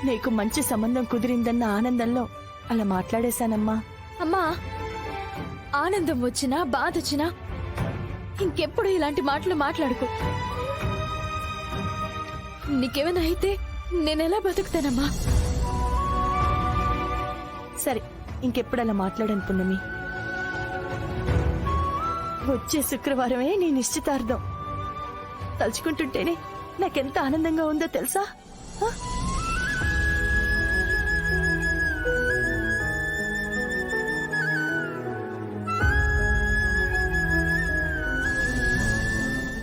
[SPEAKER 7] నీకు మంచి సంబంధం కుదిరిందన్న ఆనందంలో అలా మాట్లాడేశానమ్మా.
[SPEAKER 1] అమ్మా, ఆనందం వచ్చినా బాధ వచ్చినా ఇంకెప్పుడు ఇలాంటి మాటలు మాట్లాడుకో. నీకేమైనా అయితే నేనెలా బతుకుతానమ్మా?
[SPEAKER 7] సరే, ఇంకెప్పుడు అలా మాట్లాడను పున్నమి. వచ్చే శుక్రవారమే నీ నిశ్చితార్థం. తలుచుకుంటుంటేనే నాకెంత ఆనందంగా ఉందో తెలుసా?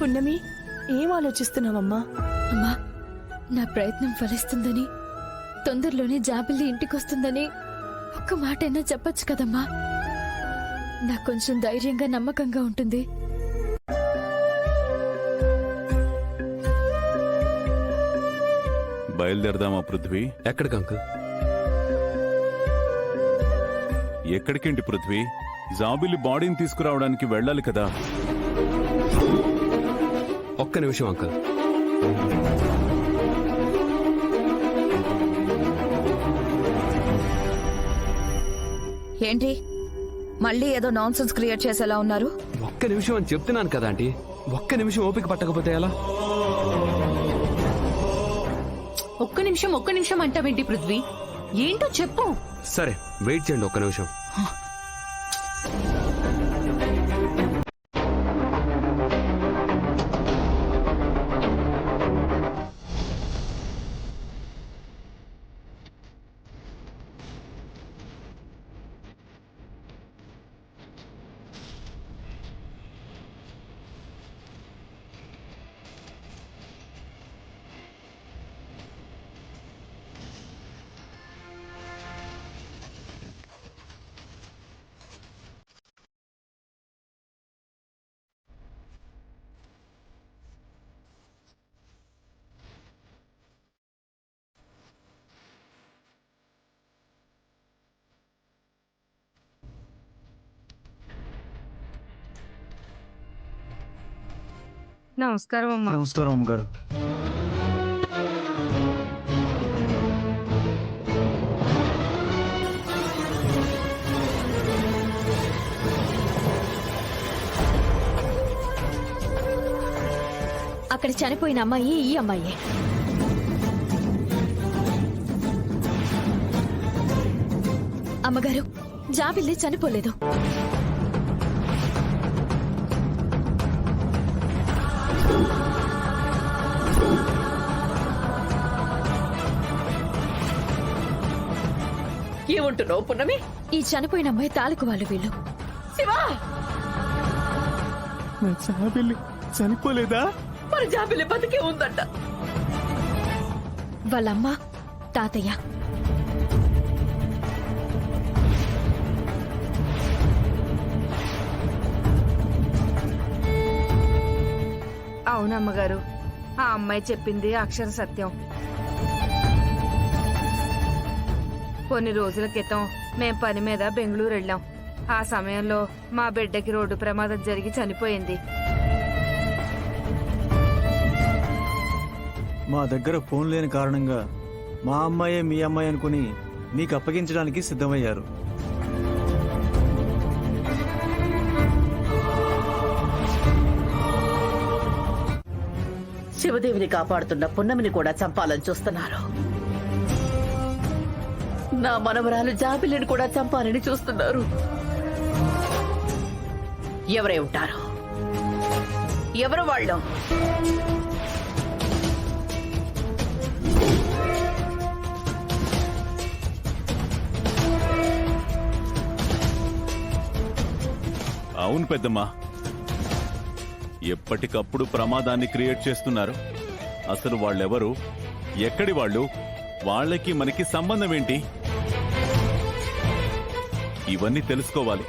[SPEAKER 7] పున్నమి, ఏం ఆలోచిస్తున్నావమ్మా?
[SPEAKER 1] అమ్మా, నా ప్రయత్నం ఫలిస్తుందని, తొందరలోనే జాబిల్లి ఇంటికొస్తుందని ఒక్క మాటైనా చెప్పొచ్చు కదమ్మా. నాకు కొంచెం ధైర్యంగా నమ్మకంగా ఉంటుంది.
[SPEAKER 10] బయలుదేరదామా పృథ్వీ?
[SPEAKER 5] ఎక్కడికి అంకుల్?
[SPEAKER 10] ఎక్కడికేంటి పృథ్వీ? జాబిలి బాడీని తీసుకురావడానికి వెళ్ళాలి కదా.
[SPEAKER 5] ఒక్క నిమిషం అంకుల్.
[SPEAKER 13] ఏంటి మళ్ళీ ఏదో నాన్ సెన్స్ క్రియేట్ చేసేలా ఉన్నారు?
[SPEAKER 5] ఒక్క నిమిషం అని చెప్తున్నాను కదా ఆంటీ. ఒక్క నిమిషం ఓపిక పట్టకపోతే ఎలా?
[SPEAKER 2] ఒక్క నిమిషం అంటావేంటి పృథ్వీ? ఏంటో చెప్పు.
[SPEAKER 5] సరే, వెయిట్ చేయండి ఒక్క నిమిషం.
[SPEAKER 6] నమస్కారం అమ్మా.
[SPEAKER 11] నమస్కారం అమ్మగారు.
[SPEAKER 1] అక్కడ చనిపోయిన అమ్మాయి ఈ అమ్మాయే. అమ్మగారు, జాబిల్లి చనిపోలేదు.
[SPEAKER 9] ఏమంటున్నావు పున్నమి?
[SPEAKER 1] ఈ చనిపోయిన అమ్మాయి తాలూకు వాళ్ళు వీళ్ళు.
[SPEAKER 9] శివా,
[SPEAKER 11] నా జాబిల్లి చనిపోలేదా?
[SPEAKER 9] మన జాబిల్లి బతికే ఉందంట.
[SPEAKER 1] వాళ్ళమ్మ, తాతయ్య.
[SPEAKER 6] అవునమ్మగారు, ఆ అమ్మాయి చెప్పింది అక్షర సత్యం. కొన్ని రోజుల క్రితం మేం పని మీద బెంగళూరు వెళ్ళాం. ఆ సమయంలో మా బిడ్డకి రోడ్డు ప్రమాదం జరిగి చనిపోయింది.
[SPEAKER 11] మా దగ్గర ఫోన్ లేని కారణంగా మా అమ్మాయే మీ అమ్మాయి అనుకుని మీకు అప్పగించడానికి సిద్ధమయ్యారు.
[SPEAKER 9] శివదేవిని కాపాడుతున్న పున్నమిని కూడా చంపాలని చూస్తున్నారు. నా మనవరాలు జాబిల్లిని కూడా చంపాలని చూస్తున్నారు. ఎవరై ఉంటారు? ఎవరు వాళ్ళు?
[SPEAKER 10] అవును పెద్దమ్మా, ఎప్పటికప్పుడు ప్రమాదాన్ని క్రియేట్ చేస్తున్నారు. అసలు వాళ్ళెవరు, ఎక్కడి వాళ్ళు, వాళ్ళకి మనకి సంబంధం ఏంటి? ఇవన్నీ తెలుసుకోవాలి.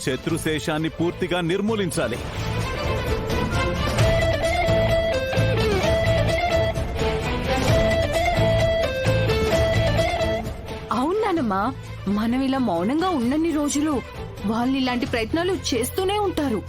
[SPEAKER 10] శత్రుశేషాన్ని పూర్తిగా నిర్మూలించాలి.
[SPEAKER 2] అవునానమ్మా, మనం ఇలా మౌనంగా ఉన్నన్ని రోజులు వాళ్ళు ఇలాంటి ప్రయత్నాలు చేస్తూనే ఉంటారు.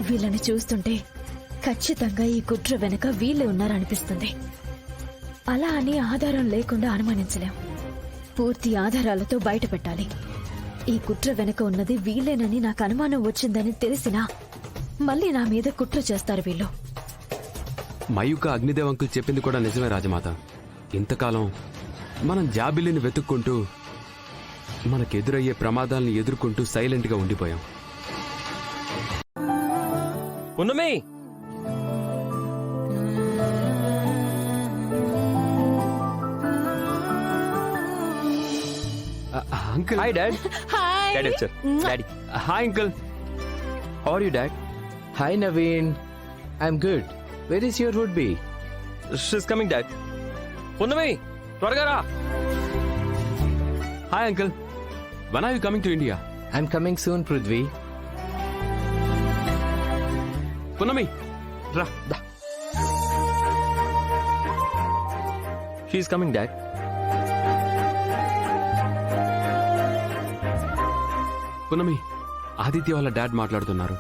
[SPEAKER 1] వీళ్ళని చూస్తుంటే ఖచ్చితంగా ఈ కుట్ర వెనక వీళ్ళే ఉన్నారనిపిస్తుంది. అలా అని ఆధారం లేకుండా అనుమానించలేం. పూర్తి ఆధారాలతో బయట పెట్టాలి. ఈ కుట్ర వెనక ఉన్నది వీళ్ళేనని నాకు అనుమానం వచ్చిందని తెలిసినా మళ్ళీ నా మీద కుట్ర చేస్తారు వీళ్ళు.
[SPEAKER 5] మయూక అగ్నిదేవ్ అంకుల్ చెప్పింది కూడా నిజమే రాజమాత. ఇంతకాలం మనం జాబిల్లిని వెతుక్కుంటూ మనకెదురయ్యే ప్రమాదాలను ఎదుర్కొంటూ సైలెంట్గా ఉండిపోయాం.
[SPEAKER 4] ఉన్నమే
[SPEAKER 5] అంకుల్.
[SPEAKER 4] Hi dad. డాడీ వచ్చారు. Daddy.
[SPEAKER 5] Hi uncle. How are you dad?
[SPEAKER 4] Hi Naveen. I'm good. Where is your would be? She's coming dad. ఉన్నమే త్వరగా రా.
[SPEAKER 5] Hi uncle. When are you coming to India?
[SPEAKER 4] I'm coming soon Prithvi.
[SPEAKER 5] Punnami రా.
[SPEAKER 4] She's coming dad.
[SPEAKER 5] Punnami, Aditya వాళ్ళ dad మాట్లాడుతున్నారు.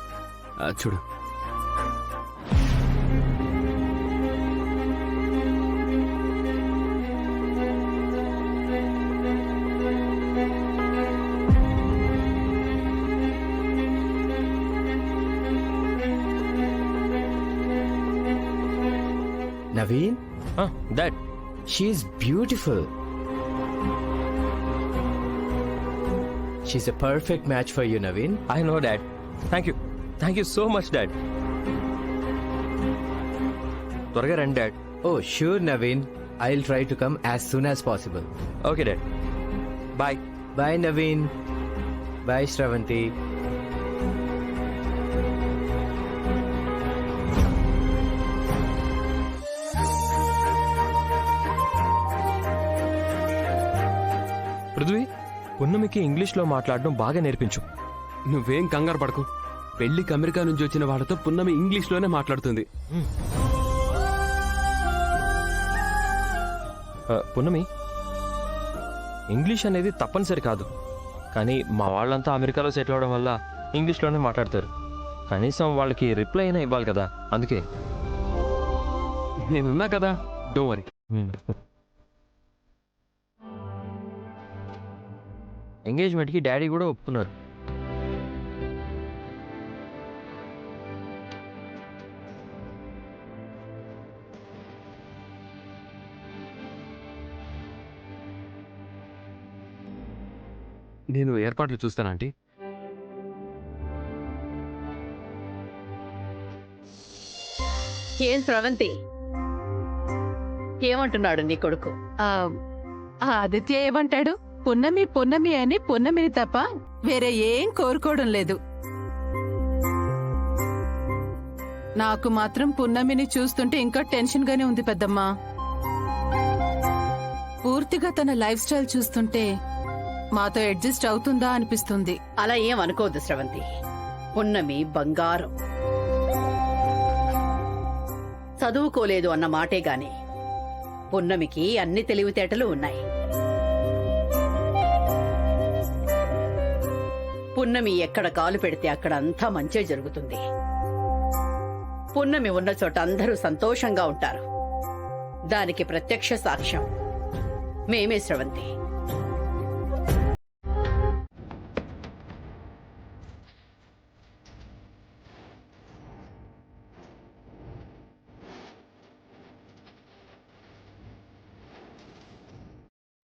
[SPEAKER 5] చూడు.
[SPEAKER 4] Naveen? Dad. She's beautiful. She's a perfect match for you, Naveen. I know, Dad. Thank you. Thank you so much, Dad. త్వరగా రండి, Dad. Oh, sure, Naveen. I'll try to come as soon as possible. Okay, Dad. Bye. Bye, Naveen. Bye, Shravanti. పున్నమికి ఇంగ్లీష్లో మాట్లాడడం బాగా నేర్పించు.
[SPEAKER 5] నువ్వేం కంగారు పడకు. పెళ్లికి అమెరికా నుంచి వచ్చిన వాళ్ళతో పున్నమి ఇంగ్లీష్లోనే మాట్లాడుతుంది.
[SPEAKER 4] పున్నమి, ఇంగ్లీష్ అనేది తప్పనిసరి కాదు, కానీ మా వాళ్ళంతా అమెరికాలో సెటిల్ అవడం వల్ల ఇంగ్లీష్లోనే మాట్లాడతారు. కనీసం వాళ్ళకి రిప్లై అయినా ఇవ్వాలి కదా, అందుకే.
[SPEAKER 5] నేనున్నా కదా, డోంట్ వరీ.
[SPEAKER 4] ఎంగేజ్మెంట్కి డాడీ కూడా ఒప్పుకున్నారు.
[SPEAKER 5] నేను ఏర్పాట్లు చూస్తాను ఆంటీ.
[SPEAKER 9] ఏం స్రవంతి, ఏమంటున్నాడు నీ కొడుకు?
[SPEAKER 8] ఆ ఆదిత్య ఏమంటాడు? పున్నమి పున్నమి అని పున్నమిని తప్ప వేరే ఏం కోరుకోవడం లేదు. నాకు మాత్రం పున్నమిని చూస్తుంటే ఇంకా టెన్షన్ గానే ఉంది పెద్దమ్మా. పూర్తిగా తన లైఫ్ స్టైల్ చూస్తుంటే మాతో అడ్జస్ట్ అవుతుందా అనిపిస్తుంది.
[SPEAKER 9] అలా ఏం అనుకోవద్దు స్రవంతి. పున్నమి బంగారం. చదువుకోలేదు అన్న మాటే గాని పున్నమికి అన్ని తెలివితేటలు ఉన్నాయి. పున్నమి ఎక్కడ కాలు పెడితే అక్కడ అంతా మంచే జరుగుతుంది. పున్నమి ఉన్న చోట అందరూ సంతోషంగా ఉంటారు. దానికి ప్రత్యక్ష సాక్ష్యం మేమే స్రవంతి.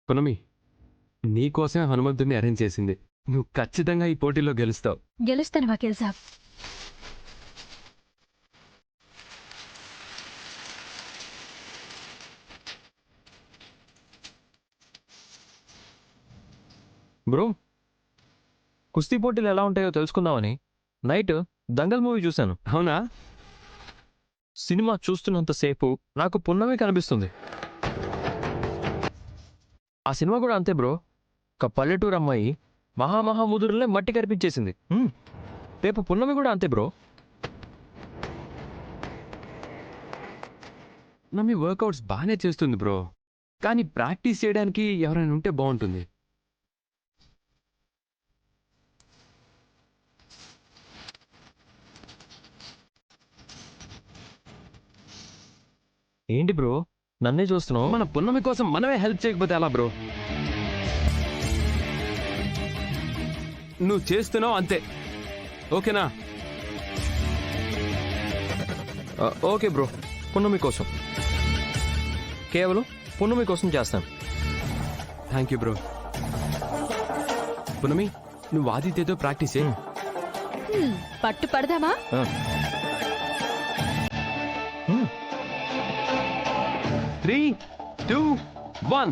[SPEAKER 5] పున్నమి, నీకోసమే హనుమంతుడిని అరేంజ్ చేసింది. నువ్వు ఖచ్చితంగా ఈ పోటీలో గెలుస్తావు.
[SPEAKER 1] గెలుస్తాను వకీల్ సాబ్.
[SPEAKER 4] బ్రో, కుస్తీ పోటీలు ఎలా ఉంటాయో తెలుసుకుందామని నైట్ దంగల్ మూవీ చూశాను.
[SPEAKER 5] అవునా?
[SPEAKER 4] సినిమా చూస్తున్నంతసేపు నాకు పున్నమి కనిపిస్తుంది. ఆ సినిమా కూడా అంతే బ్రో. ఒక పల్లెటూరు అమ్మాయి మహాముదురులే మట్టి కనిపించేసింది. రేపు పున్నమి కూడా అంతే బ్రో.
[SPEAKER 5] నమ్మి వర్కౌట్స్ బాగానే చేస్తుంది బ్రో, కానీ ప్రాక్టీస్ చేయడానికి ఎవరైనా ఉంటే బాగుంటుంది.
[SPEAKER 4] ఏంటి బ్రో నన్నే చూస్తున్నావు?
[SPEAKER 5] మన పున్నమి కోసం మనమే హెల్ప్ చేయకపోతే ఎలా బ్రో? నువ్వు చేస్తున్నావు అంతే, ఓకేనా?
[SPEAKER 4] ఓకే బ్రో, పున్నమి కోసం, కేవలం పున్నమి కోసం చేస్తాను.
[SPEAKER 5] Thank you bro. పున్నమి, నువ్వు ఆదిత్యతో ప్రాక్టీస్ చేయి.
[SPEAKER 1] పట్టు పడదామా?
[SPEAKER 5] 3, 2, 1.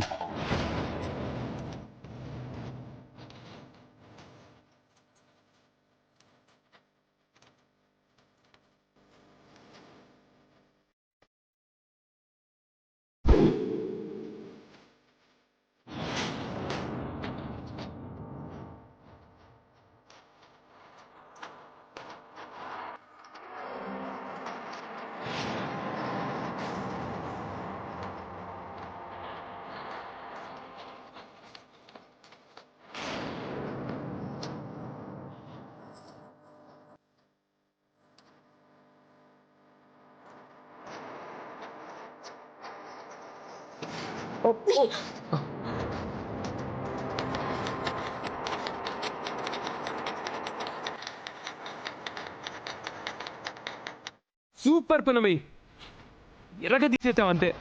[SPEAKER 5] సూపర్ పున్నమి, ఎరగ తీసేసావు అంతే.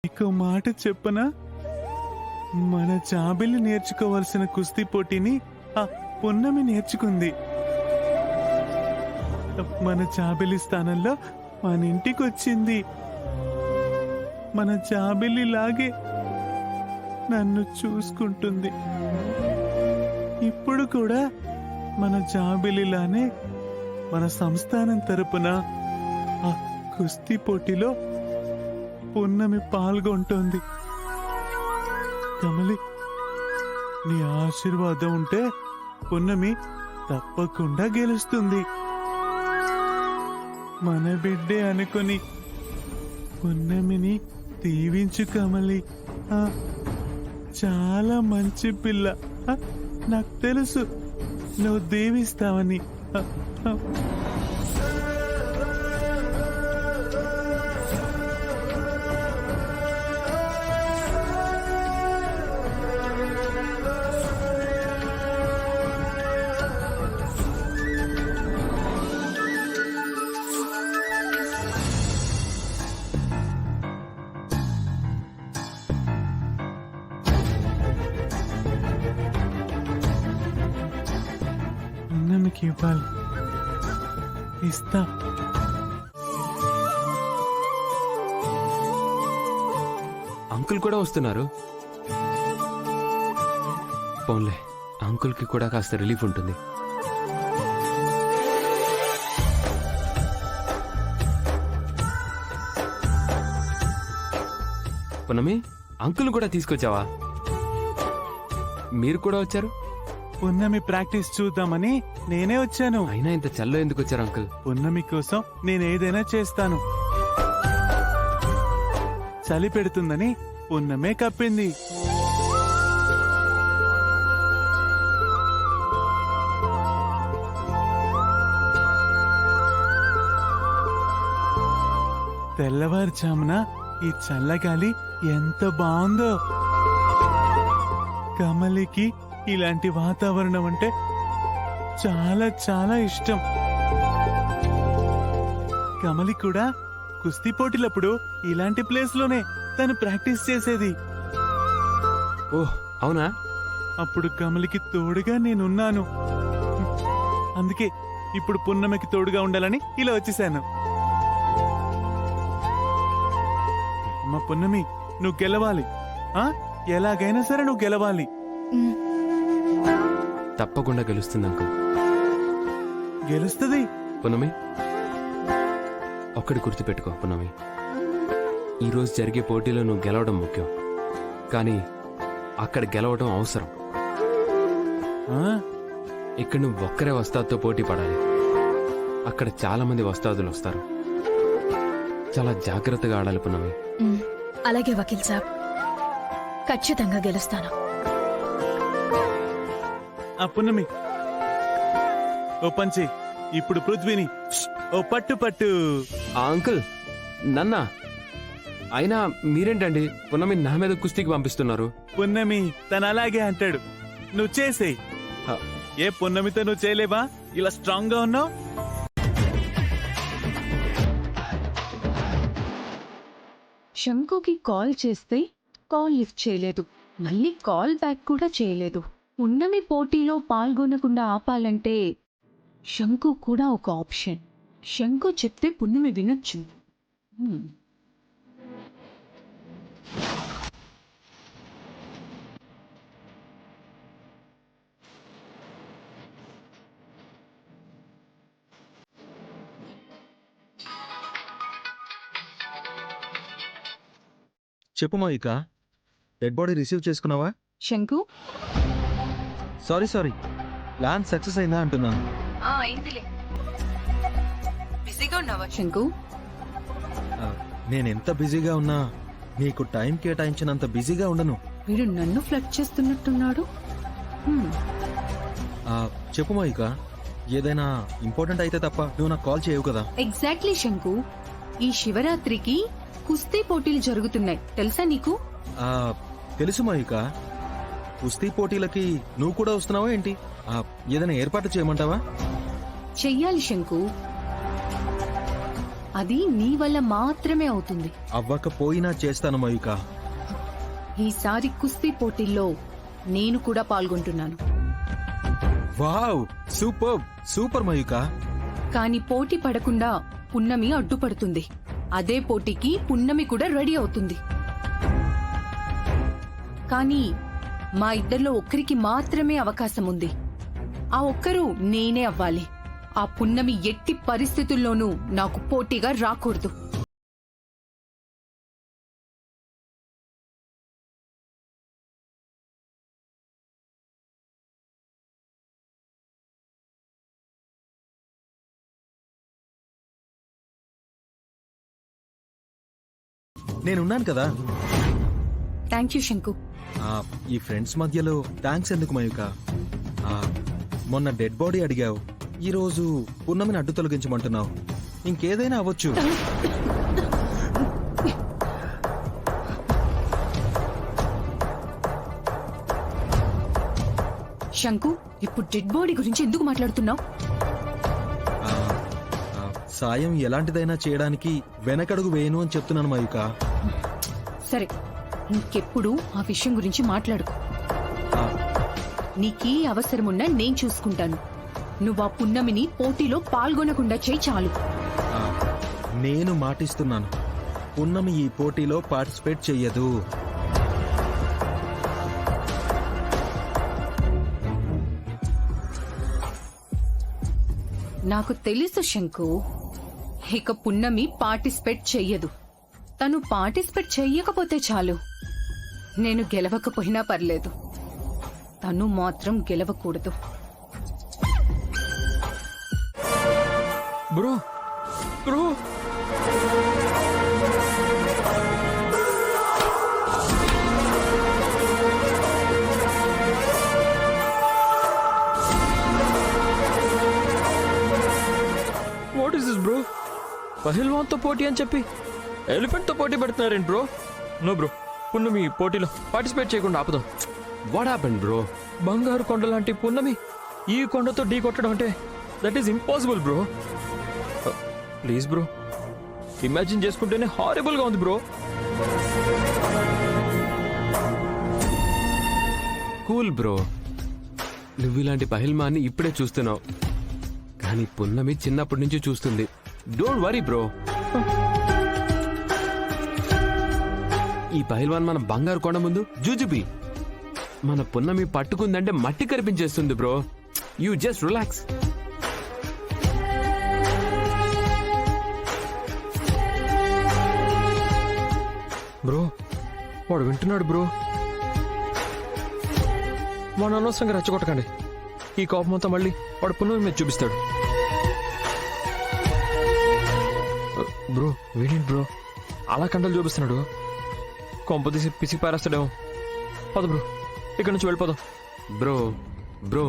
[SPEAKER 11] నీకు మాట చెప్పనా, మన జాబిల్లి నేర్చుకోవాల్సిన కుస్తీ పోటీని ఆ పున్నమి నేర్చుకుంది. మన జాబిలి స్థానంలో మన ఇంటికి వచ్చింది. మన జాబిల్లి లాగే నన్ను చూసుకుంటుంది. ఇప్పుడు కూడా మన జాబిలిలానే మన సంస్థానం తరపున ఆ కుస్తీ పోటీలో పున్నమి పాల్గొంటోంది. కమలి, నీ ఆశీర్వాదం ఉంటే పున్నమి తప్పకుండా గెలుస్తుంది. మన బిడ్డే అనుకుని పున్నమిని దీవించు కమలి. ఆ, చాలా మంచి పిల్ల. ఆ, నాకు తెలుసు నువ్వు దీవిస్తావని. ఆ, ఆ. పున్నమికి ఇవ్వాలి, ఇస్తా.
[SPEAKER 5] అంకుల్ కూడా వస్తున్నారు. పోన్లే, అంకుల్కి కూడా కాస్త రిలీఫ్ ఉంటుంది. పున్నమి, అంకుల్ కూడా తీసుకొచ్చావా? మీరు కూడా వచ్చారు?
[SPEAKER 11] పున్నమి ప్రాక్టీస్ చూద్దామని నేనే వచ్చాను.
[SPEAKER 5] అయినా ఇంత చల్లో ఎందుకు వచ్చారు అంకుల్?
[SPEAKER 11] పున్నమి కోసం నేనేదైనా చేస్తాను. చలి పెడుతుందని పున్నమే కప్పింది. తెల్లవారుజామున ఈ చల్లగాలి ఎంత బాగుందో. కమలికి ఇలాంటి వాతావరణం అంటే చాలా చాలా ఇష్టం. కమలి కూడా కుస్తీ పోటీలప్పుడు ఇలాంటి ప్లేస్ లోనే తను ప్రాక్టీస్ చేసేది.
[SPEAKER 5] ఓహ్, అవునా?
[SPEAKER 11] అప్పుడు కమలికి తోడుగా నేనున్నాను. అందుకే ఇప్పుడు పున్నమికి తోడుగా ఉండాలని ఇలా వచ్చేసాను. అమ్మ పున్నమి, నువ్వు గెలవాలి. ఆ, ఎలాగైనా సరే నువ్వు గెలవాలి.
[SPEAKER 5] తప్పకుండా గెలుస్తుంది అంకుల్.
[SPEAKER 11] గెలుస్తుంది.
[SPEAKER 5] పున్నమి, ఒక్కడి గుర్తుపెట్టుకో పున్నమి, ఈరోజు జరిగే పోటీలో నువ్వు గెలవడం ముఖ్యం, కానీ అక్కడ గెలవడం అవసరం.
[SPEAKER 11] ఆ,
[SPEAKER 5] ఇక్కడ నువ్వు ఒక్కరే వస్తాదుతో పోటీ పడాలి. అక్కడ చాలా మంది వస్తాదులు వస్తారు. చాలా జాగ్రత్తగా ఆడాలి పున్నమి.
[SPEAKER 1] అలాగే వకీల్ సాబ్, ఖచ్చితంగా గెలుస్తాను.
[SPEAKER 11] ఆ పున్నమి, ఓ పంచి, ఇప్పుడు పృథ్వీని ఓ పట్టు పట్టు.
[SPEAKER 5] ఆ అంకుల్, నన్నా? అయినా మీరేంటండి పున్నమి నా మీద కుస్తీకి పంపిస్తున్నారు?
[SPEAKER 11] పున్నమి తను అలాగే అంటాడు, నువ్వు చేసేయి. ఏ పున్నమితో నువ్వు చేయలేవా? ఇలా స్ట్రాంగ్ గా ఉన్నావు.
[SPEAKER 2] శంకుకి కాల్ చేస్తే కాల్ లిఫ్ట్ చేయలేదు. మళ్ళీ కాల్ బ్యాక్ కూడా చేయలేదు. పున్నమి పోటీలో పాల్గొనకుండా ఆపాలంటే శంకు కూడా ఒక ఆప్షన్. శంకు చెప్తే పున్నమి వినొచ్చు.
[SPEAKER 3] చెప్పు మయూక, డెడ్ బాడీ రిసీవ్ చేసుకున్నావా?
[SPEAKER 2] శంకు,
[SPEAKER 3] సారీ, ప్లాన్ సక్సెస్ అయిందా అంటున్నాను.
[SPEAKER 2] బిజీగా ఉన్నావా శంకు?
[SPEAKER 3] నేనెంత బిజీగా ఉన్నా నీకు టైం కేటాయించినంత బిజీగా ఉండను.
[SPEAKER 2] వీడు నన్ను ఫ్లడ్ చేస్తున్నట్టున్నాడు.
[SPEAKER 3] చెప్పు మయూక, ఏదైనా ఇంపార్టెంట్ అయితే తప్ప నువ్వు నాకు కాల్ చేయవు కదా?
[SPEAKER 2] ఎగ్జాక్ట్లీ శంకు, ఈ శివరాత్రికి కుస్తీ పోటీలు జరుగుతున్నాయి, తెలుసా నీకు?
[SPEAKER 3] తెలుసు మయూక. కుస్తీ పోటీలకి నువ్వు కూడా వస్తున్నావా ఏంటి? ఏదైనా ఏర్పాటు చేయమంటావా?
[SPEAKER 2] చెయ్యాలి శంకు. అది నీ వల్ల మాత్రమే అవుతుంది.
[SPEAKER 3] అవ్వకపోయినా చేస్తాను మయూక.
[SPEAKER 2] ఈసారి కుస్తీ పోటీల్లో నేను కూడా పాల్గొంటున్నాను.
[SPEAKER 3] Wow, super super Mayuka.
[SPEAKER 2] కాని పోటీ పడకుండా పున్నమి అడ్డుపడుతుంది. అదే పోటీకి పున్నమి కూడా రెడీ అవుతుంది. కానీ మా ఇద్దరిలో ఒక్కరికి మాత్రమే అవకాశం ఉంది. ఆ ఒక్కరు నేనే అవ్వాలి. ఆ పున్నమి ఎట్టి పరిస్థితుల్లోనూ నాకు పోటీగా రాకూడదు.
[SPEAKER 3] నేనున్నాను కదా.
[SPEAKER 2] థ్యాంక్ యూ శంకు.
[SPEAKER 3] ఈ ఫ్రెండ్స్ మధ్యలో థ్యాంక్స్ ఎందుకు మయూక? మొన్న డెడ్ బాడీ అడిగావు, ఈ రోజు పున్నమిని అడ్డు తొలగించమంటున్నావు. ఇంకేదైనా అవ్వచ్చు.
[SPEAKER 2] శంకు, ఇప్పుడు డెడ్ బాడీ గురించి ఎందుకు మాట్లాడుతున్నావు?
[SPEAKER 3] సాయం ఎలాంటిదైనా చేయడానికి వెనకడుగు వేయను అని చెప్తున్నాను మయూక.
[SPEAKER 2] సరే, ఇంకెప్పుడు ఆ విషయం గురించి మాట్లాడుకో. నీకే అవసరమున్నా నేను చూసుకుంటాను. నువ్వు ఆ పున్నమిని పోటీలో పాల్గొనకుండా చేయి చాలు.
[SPEAKER 3] నేను మాటిస్తున్నాను, పున్నమి ఈ పోటీలో పార్టిసిపేట్ చెయ్యదు.
[SPEAKER 2] నాకు తెలుసు శంకు, ఇక పున్నమి పార్టిసిపేట్ చెయ్యదు. తను పార్టిసిపేట్ చెయ్యకపోతే చాలు. నేను గెలవకపోయినా పర్లేదు, తను మాత్రం గెలవకూడదు.
[SPEAKER 4] Bro bro what is this bro? పహిల్వాన్తో పోటీ అని చెప్పి ఎలిఫెంట్తో పోటీ పెడుతున్నారేంటి బ్రో? నో బ్రో, పున్నమి పోటీలో పార్టిసిపేట్ చేయకుండా ఆపుదాం.
[SPEAKER 5] What happened bro?
[SPEAKER 4] బంగారు కొండ లాంటి పున్నమి ఈ కొండతో ఢీ కొట్టడం అంటే that is impossible bro. Please bro, imagine చేసుకుంటేనే హారబుల్ గా ఉంది బ్రో.
[SPEAKER 5] కూల్ బ్రో, నువ్వు ఇలాంటి పహిల్మాన్ని ఇప్పుడే చూస్తున్నావు, కానీ పున్నమి చిన్నప్పటి నుంచి చూస్తుంది. Don't worry bro. ఈ పహిల్వాన్ మన బంగారు కొండ ముందు జూజుబి. మన పున్నమి పట్టుకుందంటే మట్టి కనిపించేస్తుంది bro. You just relax.
[SPEAKER 4] Bro, వాడు వింటున్నాడు బ్రో. వాడు అనవసరంగా రెచ్చగొట్టకండి. ఈ కోపం అంతా మళ్ళీ వాడు పున్నమి మీద చూపిస్తాడు. బ్రో వీడేంటి బ్రో అలా కండలు చూపిస్తున్నాడు? కొంపదీసి పిసికి పారేస్తాడేమో. పద బ్రో, ఇక్కడి నుంచి వెళ్ళిపోదాం.
[SPEAKER 5] బ్రో బ్రో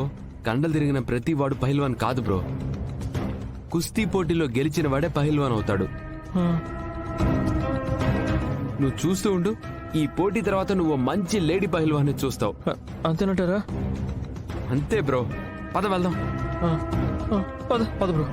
[SPEAKER 5] కండలు తిరిగిన ప్రతి వాడు పహిల్వాన్ కాదు బ్రో. కుస్తీ పోటీలో గెలిచిన వాడే పహిల్వాన్ అవుతాడు. నువ్వు చూస్తూ ఉండు, ఈ పోటీ తర్వాత నువ్వు మంచి లేడీ పహిల్వాన్ చూస్తావు.
[SPEAKER 4] అంతేనంటారా?
[SPEAKER 5] అంతే బ్రో, పద వెళ్దాం.
[SPEAKER 4] పద పద బ్రో.